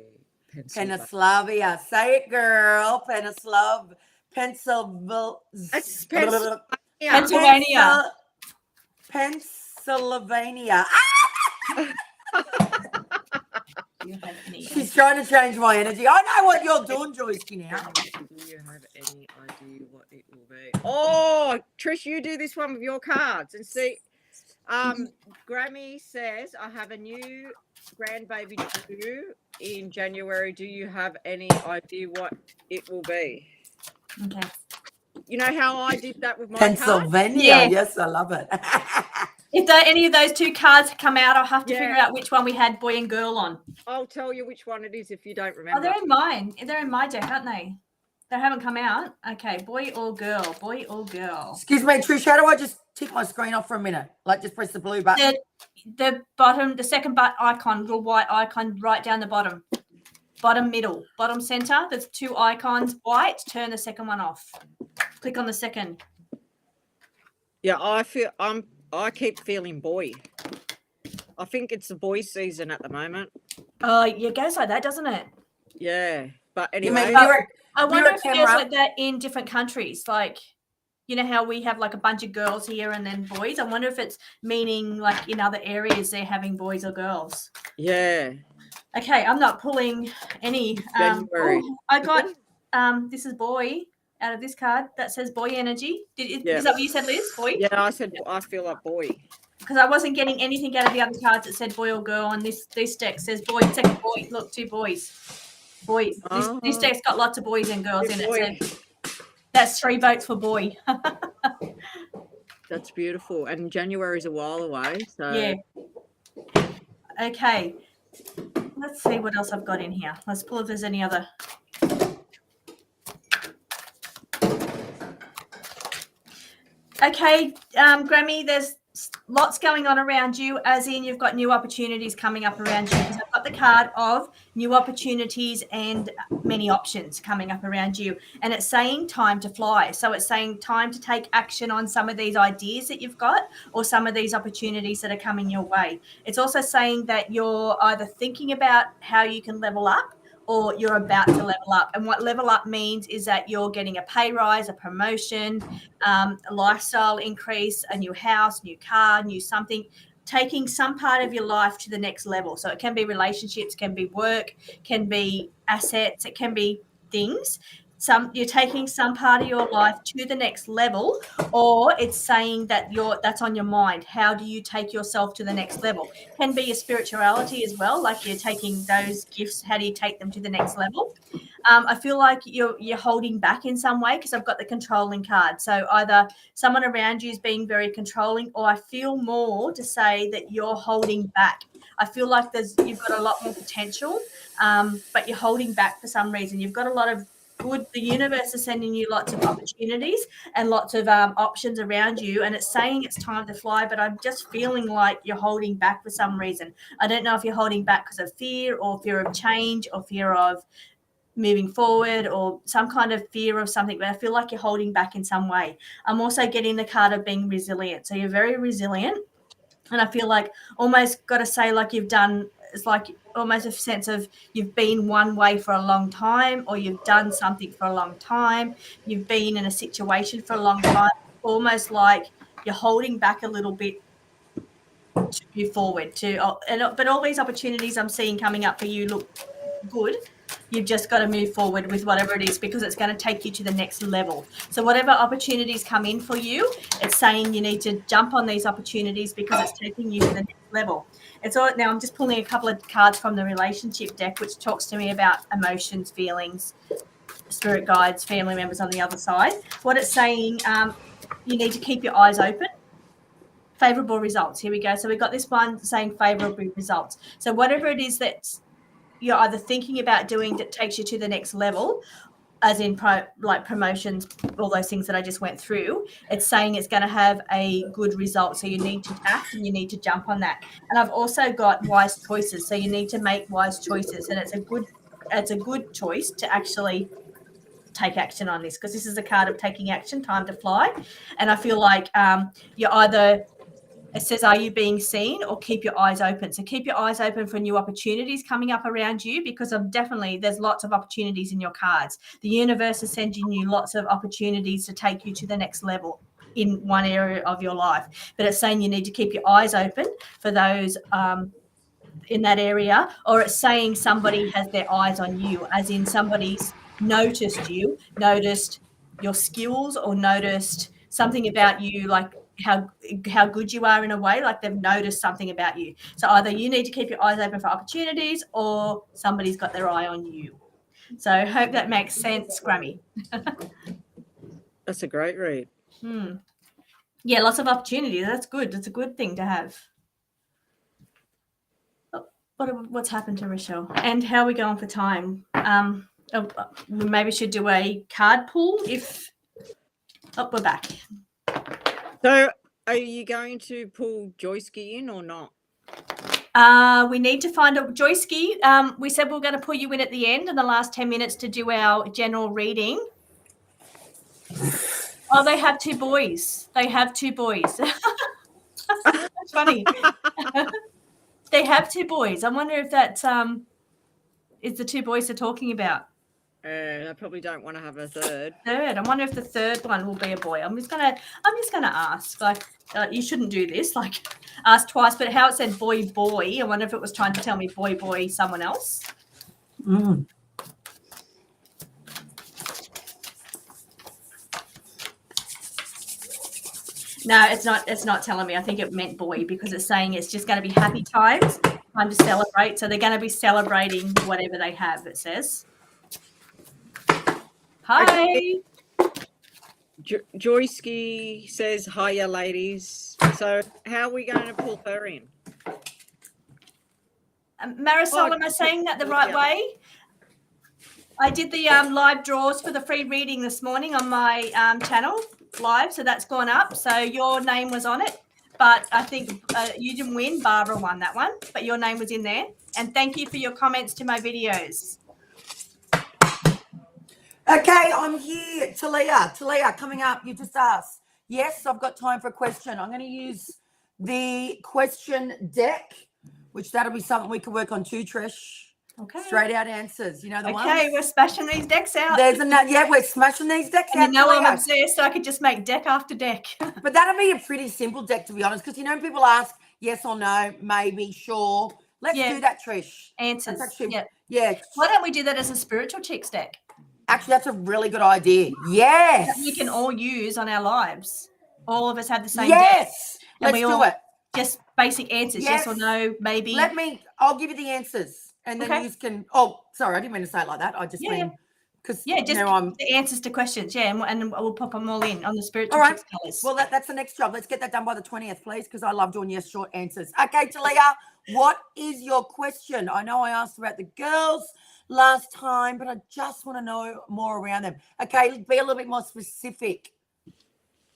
Pennsylvania. Say it, girl. Pennsylvania. It's Pennsylvania. Pennsylvania. She's Ah! trying to change my energy. I know what you're doing, Joyce, now. Do you have any idea what it will be? Oh, Trish, you do this one with your cards and see. Grammy says, I have a new grandbaby due in January. Do you have any idea what it will be? Okay. You know how I did that with my cards? Pennsylvania. Yeah. Yes, I love it. If any of those two cards come out, I'll have to figure out which one we had boy and girl on. I'll tell you which one it is if you don't Oh, remember. they're in mine. They're in my deck, aren't they? They haven't come out. Okay, boy or girl? Boy or girl? Excuse me, Trish, how do I just tick my screen off for a minute? Like, just press the blue button? The bottom, the second icon, little white icon right down the bottom. Bottom middle, bottom center. There's two icons, white. Turn the second one off. Click on the second. Yeah, I keep feeling boy. I think it's the boy season at the moment. Oh, yeah, it goes like that, doesn't it? Yeah, but You anyway. mean I wonder if it goes like that in different countries. Like, you know how we have like a bunch of girls here and then boys? I wonder if it's meaning like in other areas they're having boys or girls. Yeah. Okay, I'm not pulling any. January. I got, this is boy out of this card that says boy energy. Is that what you said, Liz? Boy? Yeah, I said I feel like boy. Because I wasn't getting anything out of the other cards that said boy or girl, and this deck says boy. Second boy. Look, two boys. Boy. This deck's got lots of boys and girls in it. So that's 3 votes for boy. That's beautiful. And January's a while away. So yeah. Okay. Let's see what else I've got in here. Let's pull if there's any other. Okay, Grammy, there's lots going on around you, as in you've got new opportunities coming up around you. Because I've got the card of new opportunities and many options coming up around you. And it's saying time to fly. So it's saying time to take action on some of these ideas that you've got or some of these opportunities that are coming your way. It's also saying that you're either thinking about how you can level up or you're about to level up. And what level up means is that you're getting a pay rise, a promotion, a lifestyle increase, a new house, new car, new something, taking some part of your life to the next level. So it can be relationships, can be work, can be assets, it can be things. You're taking some part of your life to the next level, or it's saying that that's on your mind. How do you take yourself to the next level? Can be your spirituality as well, like you're taking those gifts. How do you take them to the next level? I feel like you're holding back in some way because I've got the controlling card. So either someone around you is being very controlling, or I feel more to say that you're holding back. I feel like you've got a lot more potential, but you're holding back for some reason. You've got a lot of good. The universe is sending you lots of opportunities and lots of options around you, and it's saying it's time to fly, but I'm just feeling like you're holding back for some reason. I don't know if you're holding back because of fear or fear of change or fear of moving forward or some kind of fear of something, but I feel like you're holding back in some way. I'm also getting the card of being resilient. So you're very resilient, and I feel like almost got to say like you've done, it's like almost a sense of you've been one way for a long time, or you've done something for a long time, you've been in a situation for a long time, almost like you're holding back a little bit to move forward but all these opportunities I'm seeing coming up for you look good. You've just got to move forward with whatever it is, because it's going to take you to the next level. So whatever opportunities come in for you, it's saying you need to jump on these opportunities because it's taking you to the next level. It's all now. I'm just pulling a couple of cards from the relationship deck, which talks to me about emotions, feelings, spirit guides, family members on the other side. What it's saying, you need to keep your eyes open. Favorable results. Here we go. So we've got this one saying favorable results. So whatever it is that you're either thinking about doing that takes you to the next level, as in like promotions, all those things that I just went through, it's saying it's going to have a good result. So you need to act and you need to jump on that. And I've also got wise choices. So you need to make wise choices. And it's a good choice to actually take action on this, because this is a card of taking action, time to fly. And I feel like you're either, it says, are you being seen, or keep your eyes open? So keep your eyes open for new opportunities coming up around you, because there's lots of opportunities in your cards. The universe is sending you lots of opportunities to take you to the next level in one area of your life. But it's saying you need to keep your eyes open for those in that area, or it's saying somebody has their eyes on you, as in somebody's noticed you, noticed your skills, or noticed something about you, like how good you are in a way, like they've noticed something about you. So either you need to keep your eyes open for opportunities, or somebody's got their eye on you. So I hope that makes sense, Grammy. That's a great read. Yeah, lots of opportunities. That's good. That's a good thing to have. What's happened to Rochelle? And how are we going for time? We maybe should do a card pull if... Oh, we're back. So are you going to pull Joyski in or not? We need to find a Joyski. We said we we're going to pull you in at the end in the last 10 minutes to do our general reading. Oh, they have two boys. That's funny. They have two boys. I wonder if that is the two boys they're talking about. I probably don't want to have a third. I wonder if the third one will be a boy. I'm just gonna ask. Like, you shouldn't do this. Like, ask twice. But how it said boy, I wonder if it was trying to tell me boy, someone else. Mm. No, it's not. It's not telling me. I think it meant boy, because it's saying it's just going to be happy times, time to celebrate. So they're going to be celebrating whatever they have. It says. Hi. Joyski says, hiya, ladies. So how are we going to pull her in? Marisol, am I saying that the right way? I did the live draws for the free reading this morning on my channel live, so that's gone up. So your name was on it, but I think you didn't win. Barbara won that one, but your name was in there. And thank you for your comments to my videos. Okay, I'm here. Talia, coming up. You just asked. Yes, I've got time for a question. I'm going to use the question deck, which that'll be something we can work on too, Trish. Okay. Straight out answers. You know the ones? Okay, we're smashing these decks out. We're smashing these decks out. You know I'm obsessed, so I could just make deck after deck. But that'll be a pretty simple deck, to be honest, because people ask yes or no, maybe, sure. Let's do that, Trish. Answers. Yeah. Why don't we do that as a spiritual chicks deck? Actually, that's a really good idea. Yes. That we can all use on our lives. All of us have the same deck. Let's do it. Just basic answers, yes or no, maybe. I'll give you the answers. And then you can, sorry, I didn't mean to say it like that. I just mean, because the answers to questions, and we'll pop them all in on the spiritual chicks colors. Well, that's the next job. Let's get that done by the 20th, please, because I love doing yes, short answers. Okay, Talia, what is your question? I know I asked about the girls last time, but I just want to know more around them. Okay, be a little bit more specific.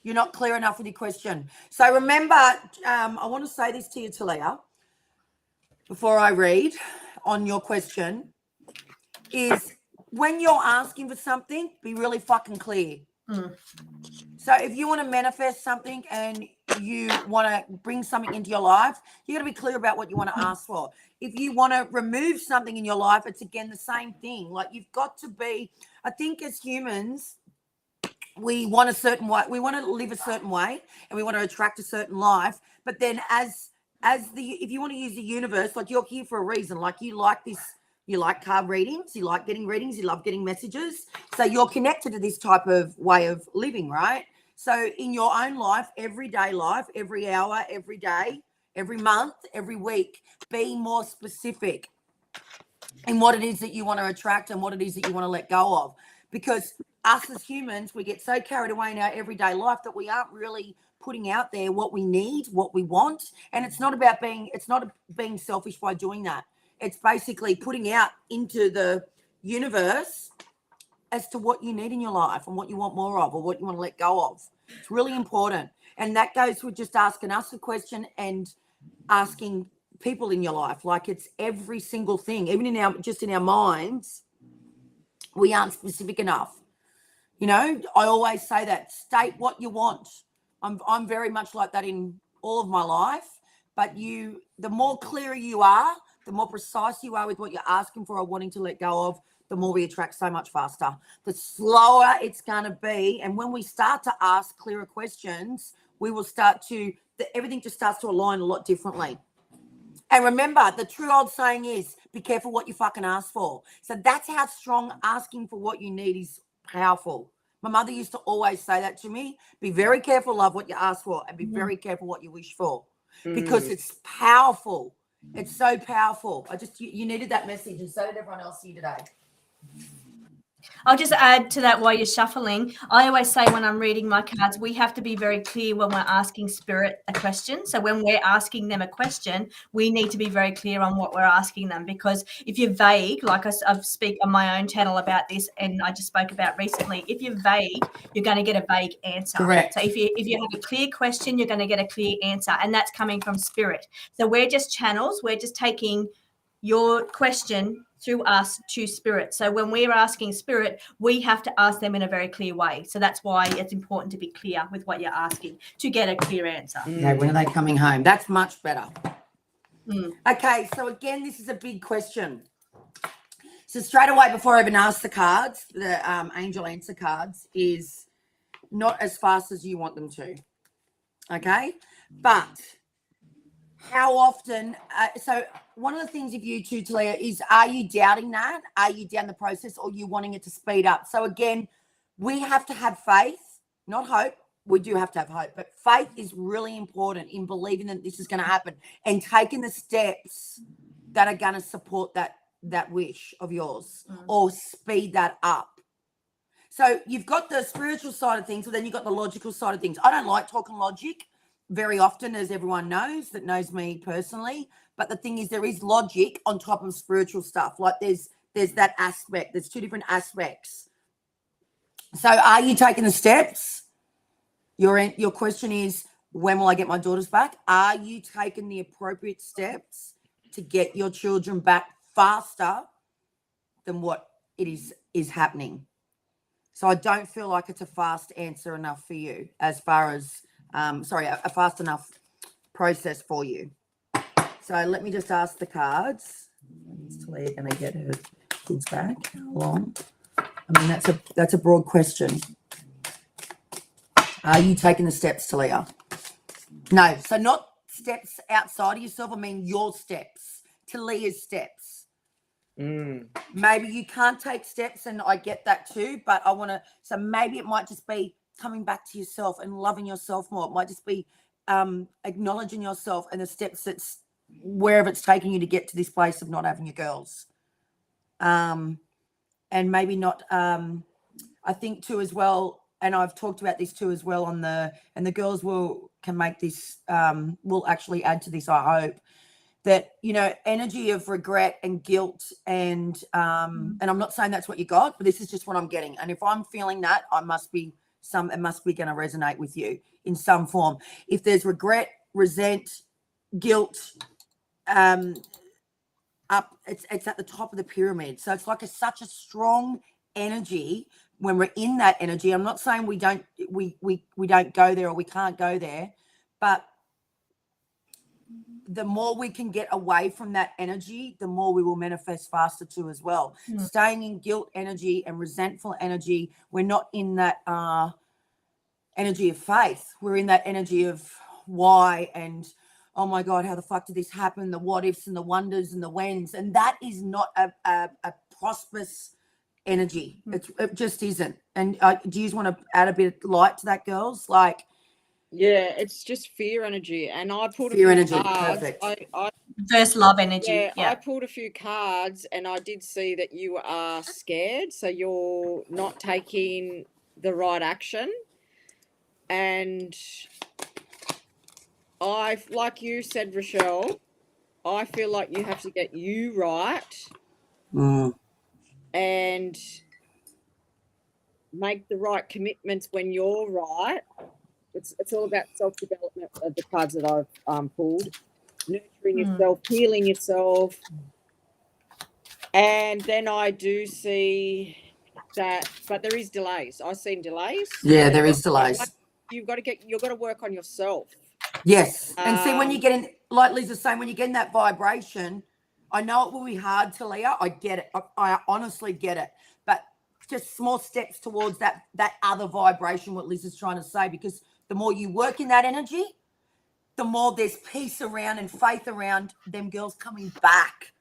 You're not clear enough with your question. So remember, I want to say this to you, Talia, before I read on your question, is when you're asking for something, be really fucking clear. So if you want to manifest something and you want to bring something into your life, you got to be clear about what you want to ask for. If you want to remove something in your life, it's again the same thing. Like, you've got to be, I think as humans, we want a certain way, we want to live a certain way, and we want to attract a certain life. But then if you want to use the universe, like, you're here for a reason. Like, you like this, you like card readings, you like getting readings, you love getting messages. So you're connected to this type of way of living, right? So in your own life, everyday life, every hour, every day, every month, every week. Be more specific in what it is that you want to attract and what it is that you want to let go of. Because us as humans, we get so carried away in our everyday life that we aren't really putting out there what we need, what we want. And it's not being selfish by doing that. It's basically putting out into the universe as to what you need in your life and what you want more of or what you want to let go of. It's really important. And that goes with just asking us a question and asking people in your life. Like, it's every single thing. Even in our minds, we aren't specific enough. You know, I always say that, state what you want. I'm very much like that in all of my life. But the more clearer you are, the more precise you are with what you're asking for or wanting to let go of, the more we attract so much faster. The slower it's going to be. And when we start to ask clearer questions, we will everything just starts to align a lot differently. And remember, the true old saying is, be careful what you fucking ask for. So that's how strong asking for what you need is powerful. My mother used to always say that to me. Be very careful, love, what you ask for, and be very careful what you wish for, because it's powerful. It's so powerful. You needed that message, and so did everyone else here today. I'll just add to that while you're shuffling. I always say when I'm reading my cards, we have to be very clear when we're asking spirit a question. So when we're asking them a question, we need to be very clear on what we're asking them, because if you're vague, like I speak on my own channel about this, and I just spoke about recently, if you're vague, you're going to get a vague answer. Correct. So if you have a clear question, you're going to get a clear answer, and that's coming from spirit. So we're just channels. We're just taking your question through us to spirit. So when we're asking spirit, we have to ask them in a very clear way. So that's why it's important to be clear with what you're asking to get a clear answer. Okay, when are they coming home? That's much better. Okay, so again, this is a big question. So straight away, before I even ask the cards, the angel answer cards is not as fast as you want them to. Okay, but how often? So one of the things of you too, Talia, is, are you doubting that? Are you down the process, or you wanting it to speed up? So again, we have to have faith, not hope. We do have to have hope, but faith is really important in believing that this is going to happen and taking the steps that are going to support that wish of yours or speed that up. So you've got the spiritual side of things, but then you've got the logical side of things. I don't like talking logic very often, as everyone knows that knows me personally. But the thing is, there is logic on top of spiritual stuff. Like there's that aspect. There's two different aspects. So are you taking the steps? Your question is, when will I get my daughters back? Are you taking the appropriate steps to get your children back faster than what it is happening? So I don't feel like it's a fast answer enough for you, as far as a fast enough process for you. So let me just ask the cards. Is Talia going to get her kids back? How long? I mean, that's a broad question. Are you taking the steps, Talia? No. So not steps outside of yourself. I mean your steps, Talia's steps. Maybe you can't take steps, and I get that too, but so maybe it might just be coming back to yourself and loving yourself more. It might just be acknowledging yourself and the steps that's wherever it's taking you to get to this place of not having your girls. And maybe not, I think too as well, and I've talked about this too as well and the girls can make this, will actually add to this, I hope, that, energy of regret and guilt and I'm not saying that's what you got, but this is just what I'm getting. And if I'm feeling that, it must be going to resonate with you in some form. If there's regret, resent, guilt, it's at the top of the pyramid. So it's like such a strong energy when we're in that energy. I'm not saying we don't go there or we can't go there, but the more we can get away from that energy, the more we will manifest faster too as well. Staying in guilt energy and resentful energy, we're not in that energy of faith. We're in that energy of why and, oh my God, how the fuck did this happen? The what ifs and the wonders and the whens. And that is not a prosperous energy. It just isn't. And do you just want to add a bit of light to that, girls? Like, Yeah, it's just fear energy. And I pulled Fear a few energy, cards. perfect. I Versus love energy. I Yeah. pulled a few cards and I did see that you are scared, so you're not taking the right action. And like you said, Rochelle, I feel like you have to get you right Mm. and make the right commitments when you're right. It's all about self-development of the cards that I've pulled. Nurturing yourself, healing yourself. And then I do see that, but there is delays. I've seen delays. Yeah, there is delays. You've got to work on yourself. Yes. And see, when you get in, like Lisa's saying, when you get in that vibration, I know it will be hard, Talia. I get it. I honestly get it. But just small steps towards that other vibration, what Liz is trying to say, because the more you work in that energy, the more there's peace around and faith around them girls coming back.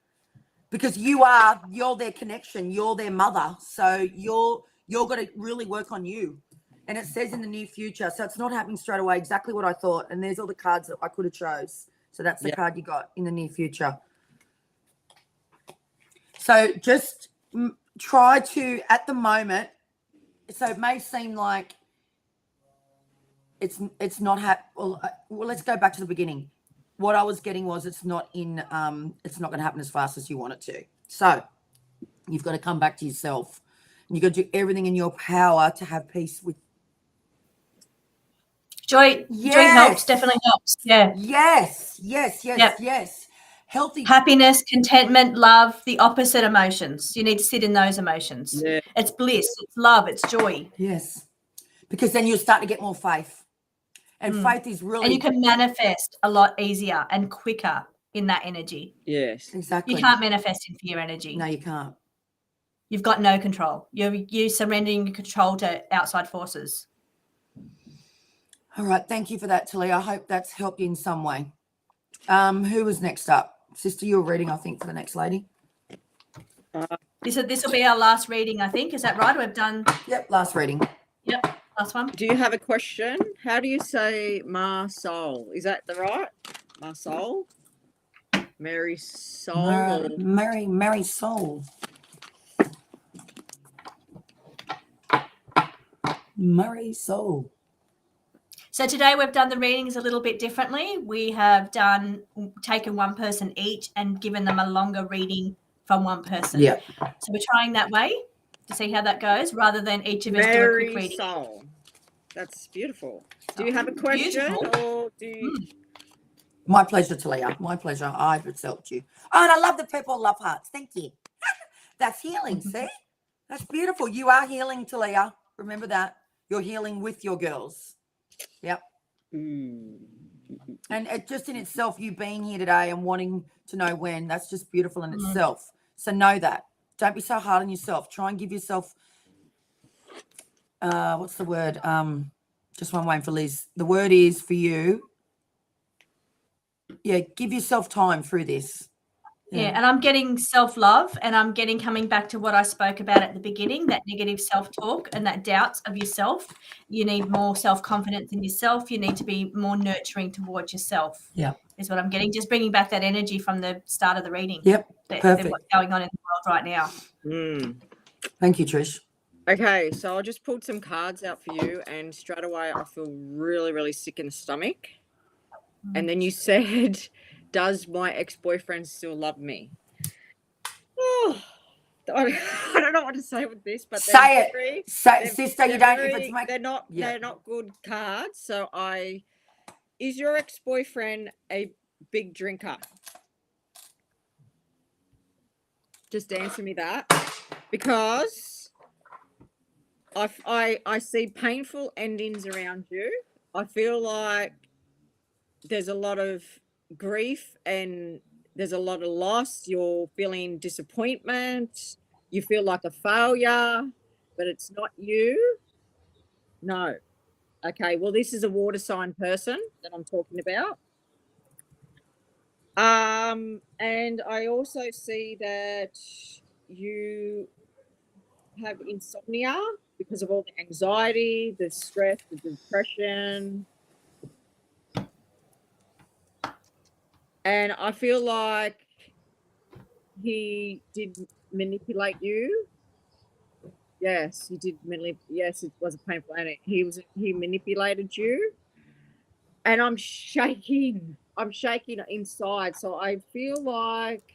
Because you're their connection, you're their mother. So you're going to really work on you. And it says in the near future. So it's not happening straight away. Exactly what I thought. And there's all the cards that I could have chose. So that's the card you got in the near future. So just try to, at the moment, so it may seem like it's not well, let's go back to the beginning. What I was getting was it's not going to happen as fast as you want it to. So you've got to come back to yourself. And you've got to do everything in your power to have peace with. Joy helps, definitely helps. Yeah. Yes. Healthy. Happiness, contentment, love, the opposite emotions. You need to sit in those emotions. Yeah. It's bliss, it's love, it's joy. Yes. Because then you'll start to get more faith. And faith is really. And you can manifest a lot easier and quicker in that energy. Yes. Exactly. You can't manifest in fear energy. No, you can't. You've got no control. You're surrendering your control to outside forces. All right. Thank you for that, Tilly. I hope that's helped you in some way. Who was next up? Sister, you're reading, I think, for the next lady. This will be our last reading, I think. Is that right? We've done. Yep, last reading. Yep, last one. Do you have a question? How do you say Marsol? Is that the right? Marsol? Mary Soul? Mary Soul. Murray Soul. So today we've done the readings a little bit differently. We have taken one person each and given them a longer reading from one person. Yeah. So we're trying that way to see how that goes, rather than each of us do a quick reading. Soul. That's beautiful. Do you have a question? Or do you... My pleasure, Talia. My pleasure. I hope it's helped you. Oh, and I love the purple love hearts. Thank you. That's healing, see? That's beautiful. You are healing, Talia. Remember that. You're healing with your girls. Yep. And it just in itself, you being here today and wanting to know when, that's just beautiful in itself. So know that. Don't be so hard on yourself. Try and give yourself, what's the word? Just one waiting for Liz. The word is for you. Yeah, give yourself time through this. Yeah, and I'm getting self-love, and I'm getting coming back to what I spoke about at the beginning, that negative self-talk and that doubts of yourself. You need more self-confidence in yourself. You need to be more nurturing towards yourself. Yeah. Is what I'm getting. Just bringing back that energy from the start of the reading. Yep, perfect. What's going on in the world right now. Thank you, Trish. Okay, so I just pulled some cards out for you, and straight away I feel really, really sick in the stomach. And then you said, does my ex-boyfriend still love me? Oh, I don't know what to say with this, but say it. Sister, you don't. If it's they're not good cards. So is your ex-boyfriend a big drinker? Just answer me that, because I see painful endings around you. I feel like there's a lot of grief and there's a lot of loss. You're feeling disappointment. You feel like a failure, but it's not you. No. Okay, well, this is a water sign person that I'm talking about. And I also see that you have insomnia because of all the anxiety, the stress, the depression, the And I feel like he did manipulate you. Yes, he did yes, it was a painful and he manipulated you. And I'm shaking. I'm shaking inside. So I feel like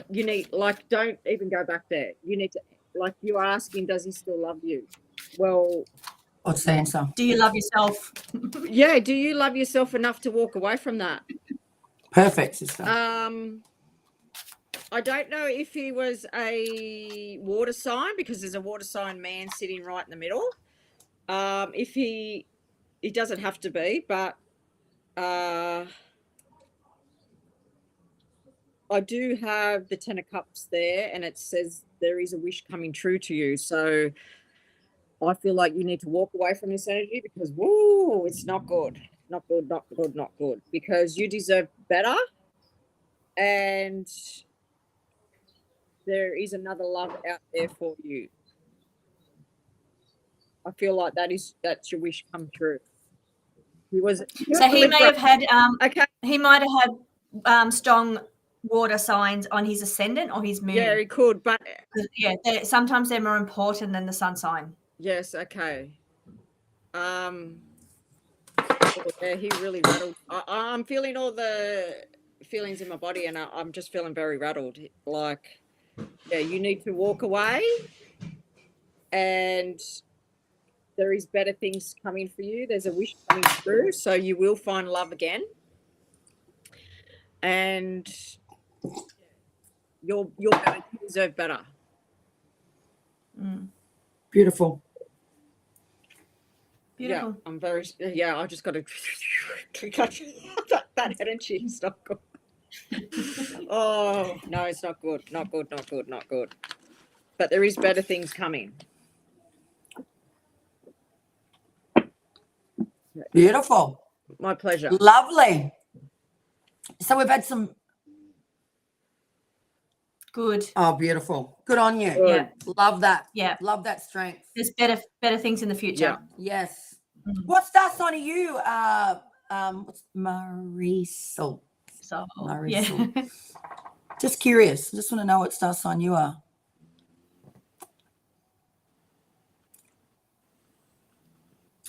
you need, like, don't even go back there. You need to, like, you're asking, does he still love you? Well, What's the answer? Do you love yourself? yeah. Do you love yourself enough to walk away from that? Perfect, sister. I don't know if he was a water sign, because there's a water sign man sitting right in the middle. If he doesn't have to be, but I do have the 10 of Cups there, and it says there is a wish coming true to you. So I feel like you need to walk away from this energy, because, woo, it's not good. Not good, not good, not good. Because you deserve better. And there is another love out there for you. I feel like that's your wish come true. He was So he may have had okay. He might have had strong water signs on his ascendant or his moon. Yeah, he could, but yeah, sometimes they're more important than the sun sign. yes, okay. Yeah, he really rattled. I'm feeling all the feelings in my body, and I'm just feeling very rattled. Like, yeah, you need to walk away, and there is better things coming for you. There's a wish coming through, so you will find love again, and you're going to deserve better. Beautiful. Beautiful. Yeah, I'm very. Yeah, I just got to that energy is not good. Oh no, it's not good. Not good. Not good. Not good. But there is better things coming. Beautiful. My pleasure. Lovely. So we've had some. Good. Oh, beautiful. Good on you. Good. Yeah. Love that. Yeah. Love that strength. There's better things in the future. Yeah. Yes. What star sign are you? What's Marisol? So Marisol. yeah. Just curious. Just want to know what star sign you are.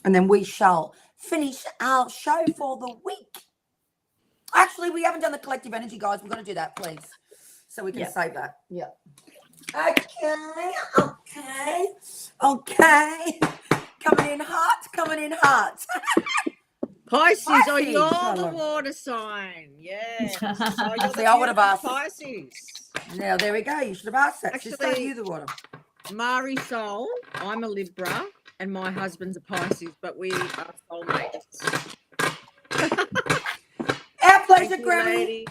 And then we shall finish our show for the week. Actually, we haven't done the collective energy, guys. We're going to do that, please. So we can save that. Yeah. Okay. Coming in hot. Pisces, oh, Pisces. you're the water sign. Yes. So Actually, I would have asked. Pisces. Now, there we go. You should have asked that. Sister, Actually, you the water. Marisol, I'm a Libra, and my husband's a Pisces, but we are soulmates. Our pleasure, Thank you, Grammy. ladies.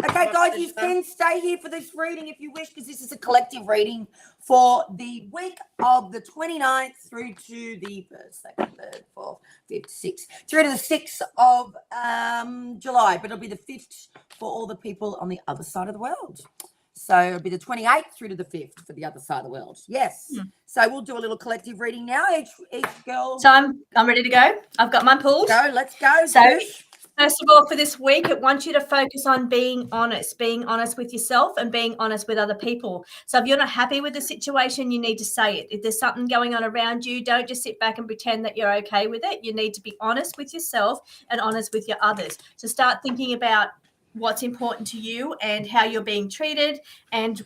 Okay, My guys, you pleasure. can stay here for this reading if you wish, because this is a collective reading for the week of the 29th through to the 1st, 2nd, 3rd, 4th, 5th, 6th, through to the 6th of July. But it'll be the 5th for all the people on the other side of the world. So it'll be the 28th through to the 5th for the other side of the world. Yes. So we'll do a little collective reading now. Each girl. So I'm ready to go. I've got mine pulled. Let's go. So first of all, for this week, it wants you to focus on being honest with yourself and being honest with other people. So if you're not happy with the situation, you need to say it. If there's something going on around you, don't just sit back and pretend that you're okay with it. You need to be honest with yourself and honest with your others. So start thinking about what's important to you and how you're being treated, and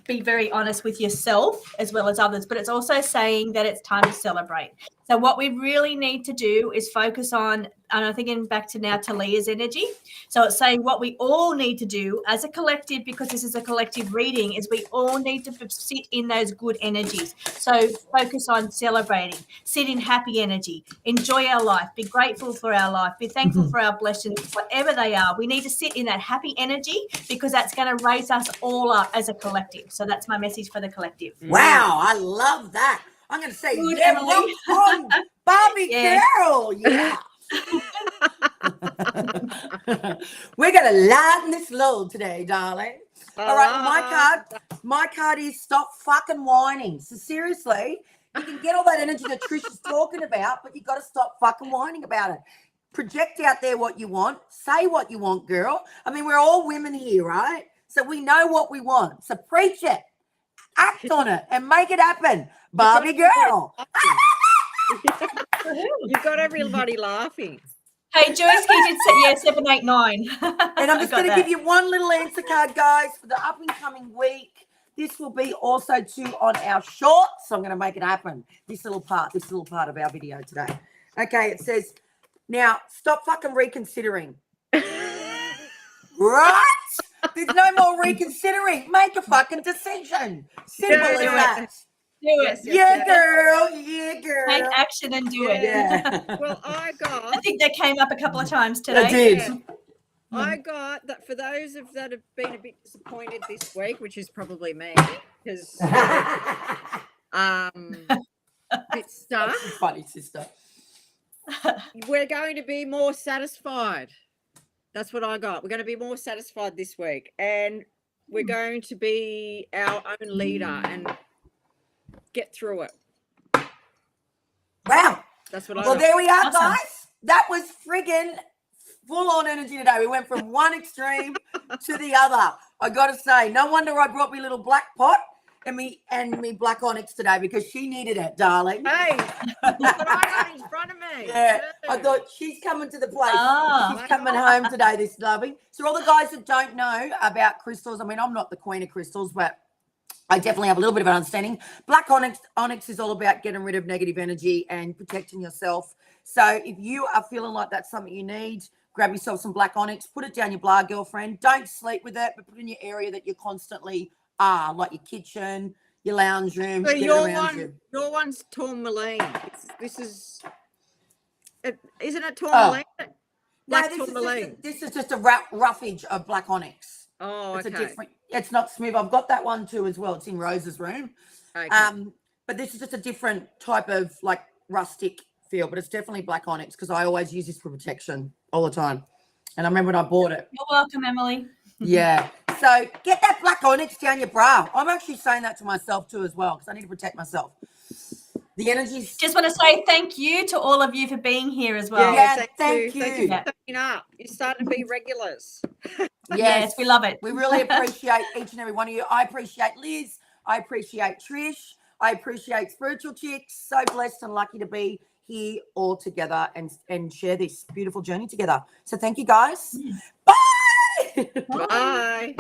be very honest with yourself as well as others. But it's also saying that it's time to celebrate. So what we really need to do is focus on, and I'm thinking back to now to Leah's energy. So it's saying what we all need to do as a collective, because this is a collective reading, is we all need to sit in those good energies. So focus on celebrating, sit in happy energy, enjoy our life, be grateful for our life, be thankful for our blessings, whatever they are. We need to sit in that happy energy, because that's going to raise us all up as a collective. So that's my message for the collective. Wow, I love that. I'm going to say, Good, yeah, Emily. well done, Barbie Yeah. girl. Yeah. We're going to lighten this load today, darling. All right, well, my card is stop fucking whining. So seriously, you can get all that energy that Trish is talking about, but you got to stop fucking whining about it. project out there what you want, say what you want, girl. I mean, we're all women here, right? So we know what we want. So preach it, act on it, and make it happen, Barbie girl. You've got everybody laughing. Hey, Joyce did say, yeah, 7, 8, 9. And I'm just going to give you one little answer card, guys, for the up and coming week. This will be also too on our shorts. So I'm going to make it happen. This little part of our video today. Okay, it says, now stop fucking reconsidering. Right? There's no more reconsidering. Make a fucking decision. Simple as that. Do it. Yeah, girl. Yeah, girl. Take action and do it. Yeah. Well, I I think that came up a couple of times today. I did. Yeah. I got that for those that have been a bit disappointed this week, which is probably me, because bit stuck. Funny, sister. We're going to be more satisfied. That's what I got. We're going to be more satisfied this week, and we're going to be our own leader and get through it. Wow. That's what I Well, got. there we are, Awesome. guys. That was friggin' full on energy today. We went from one extreme to the other. I got to say, no wonder I brought me little black pot and me black onyx today, because she needed it, darling. Hey, look what I got in front of me. Yeah, I thought she's coming to the place. Ah. She's coming home today, this lovely. So all the guys that don't know about crystals, I mean, I'm not the queen of crystals, but I definitely have a little bit of an understanding. Black onyx is all about getting rid of negative energy and protecting yourself. So if you are feeling like that's something you need, grab yourself some black onyx, put it down your blah, girlfriend. Don't sleep with it, but put it in your area that you constantly are, like your kitchen, your lounge room. So get your around you. one's tourmaline. This is, isn't it tourmaline? No, Black this tourmaline. is just a roughage of black onyx. Oh, It's okay. a different. It's not smooth. I've got that one too as well. It's in Rose's room. Okay. But this is just a different type of like rustic feel. But it's definitely black onyx, because I always use this for protection all the time. And I remember when I bought it. You're welcome, Emily. Yeah. So get that black onyx down your bra. I'm actually saying that to myself too as well, because I need to protect myself. The energy's. Just want to say thank you to all of you for being here as well. Yeah, thank Thank you. you for stepping up. You're starting to be regulars. Yes, we love it. We really appreciate each and every one of you. I appreciate Liz. I appreciate Trish. I appreciate Spiritual Chicks. So blessed and lucky to be here all together and share this beautiful journey together. So thank you, guys. Bye. Bye.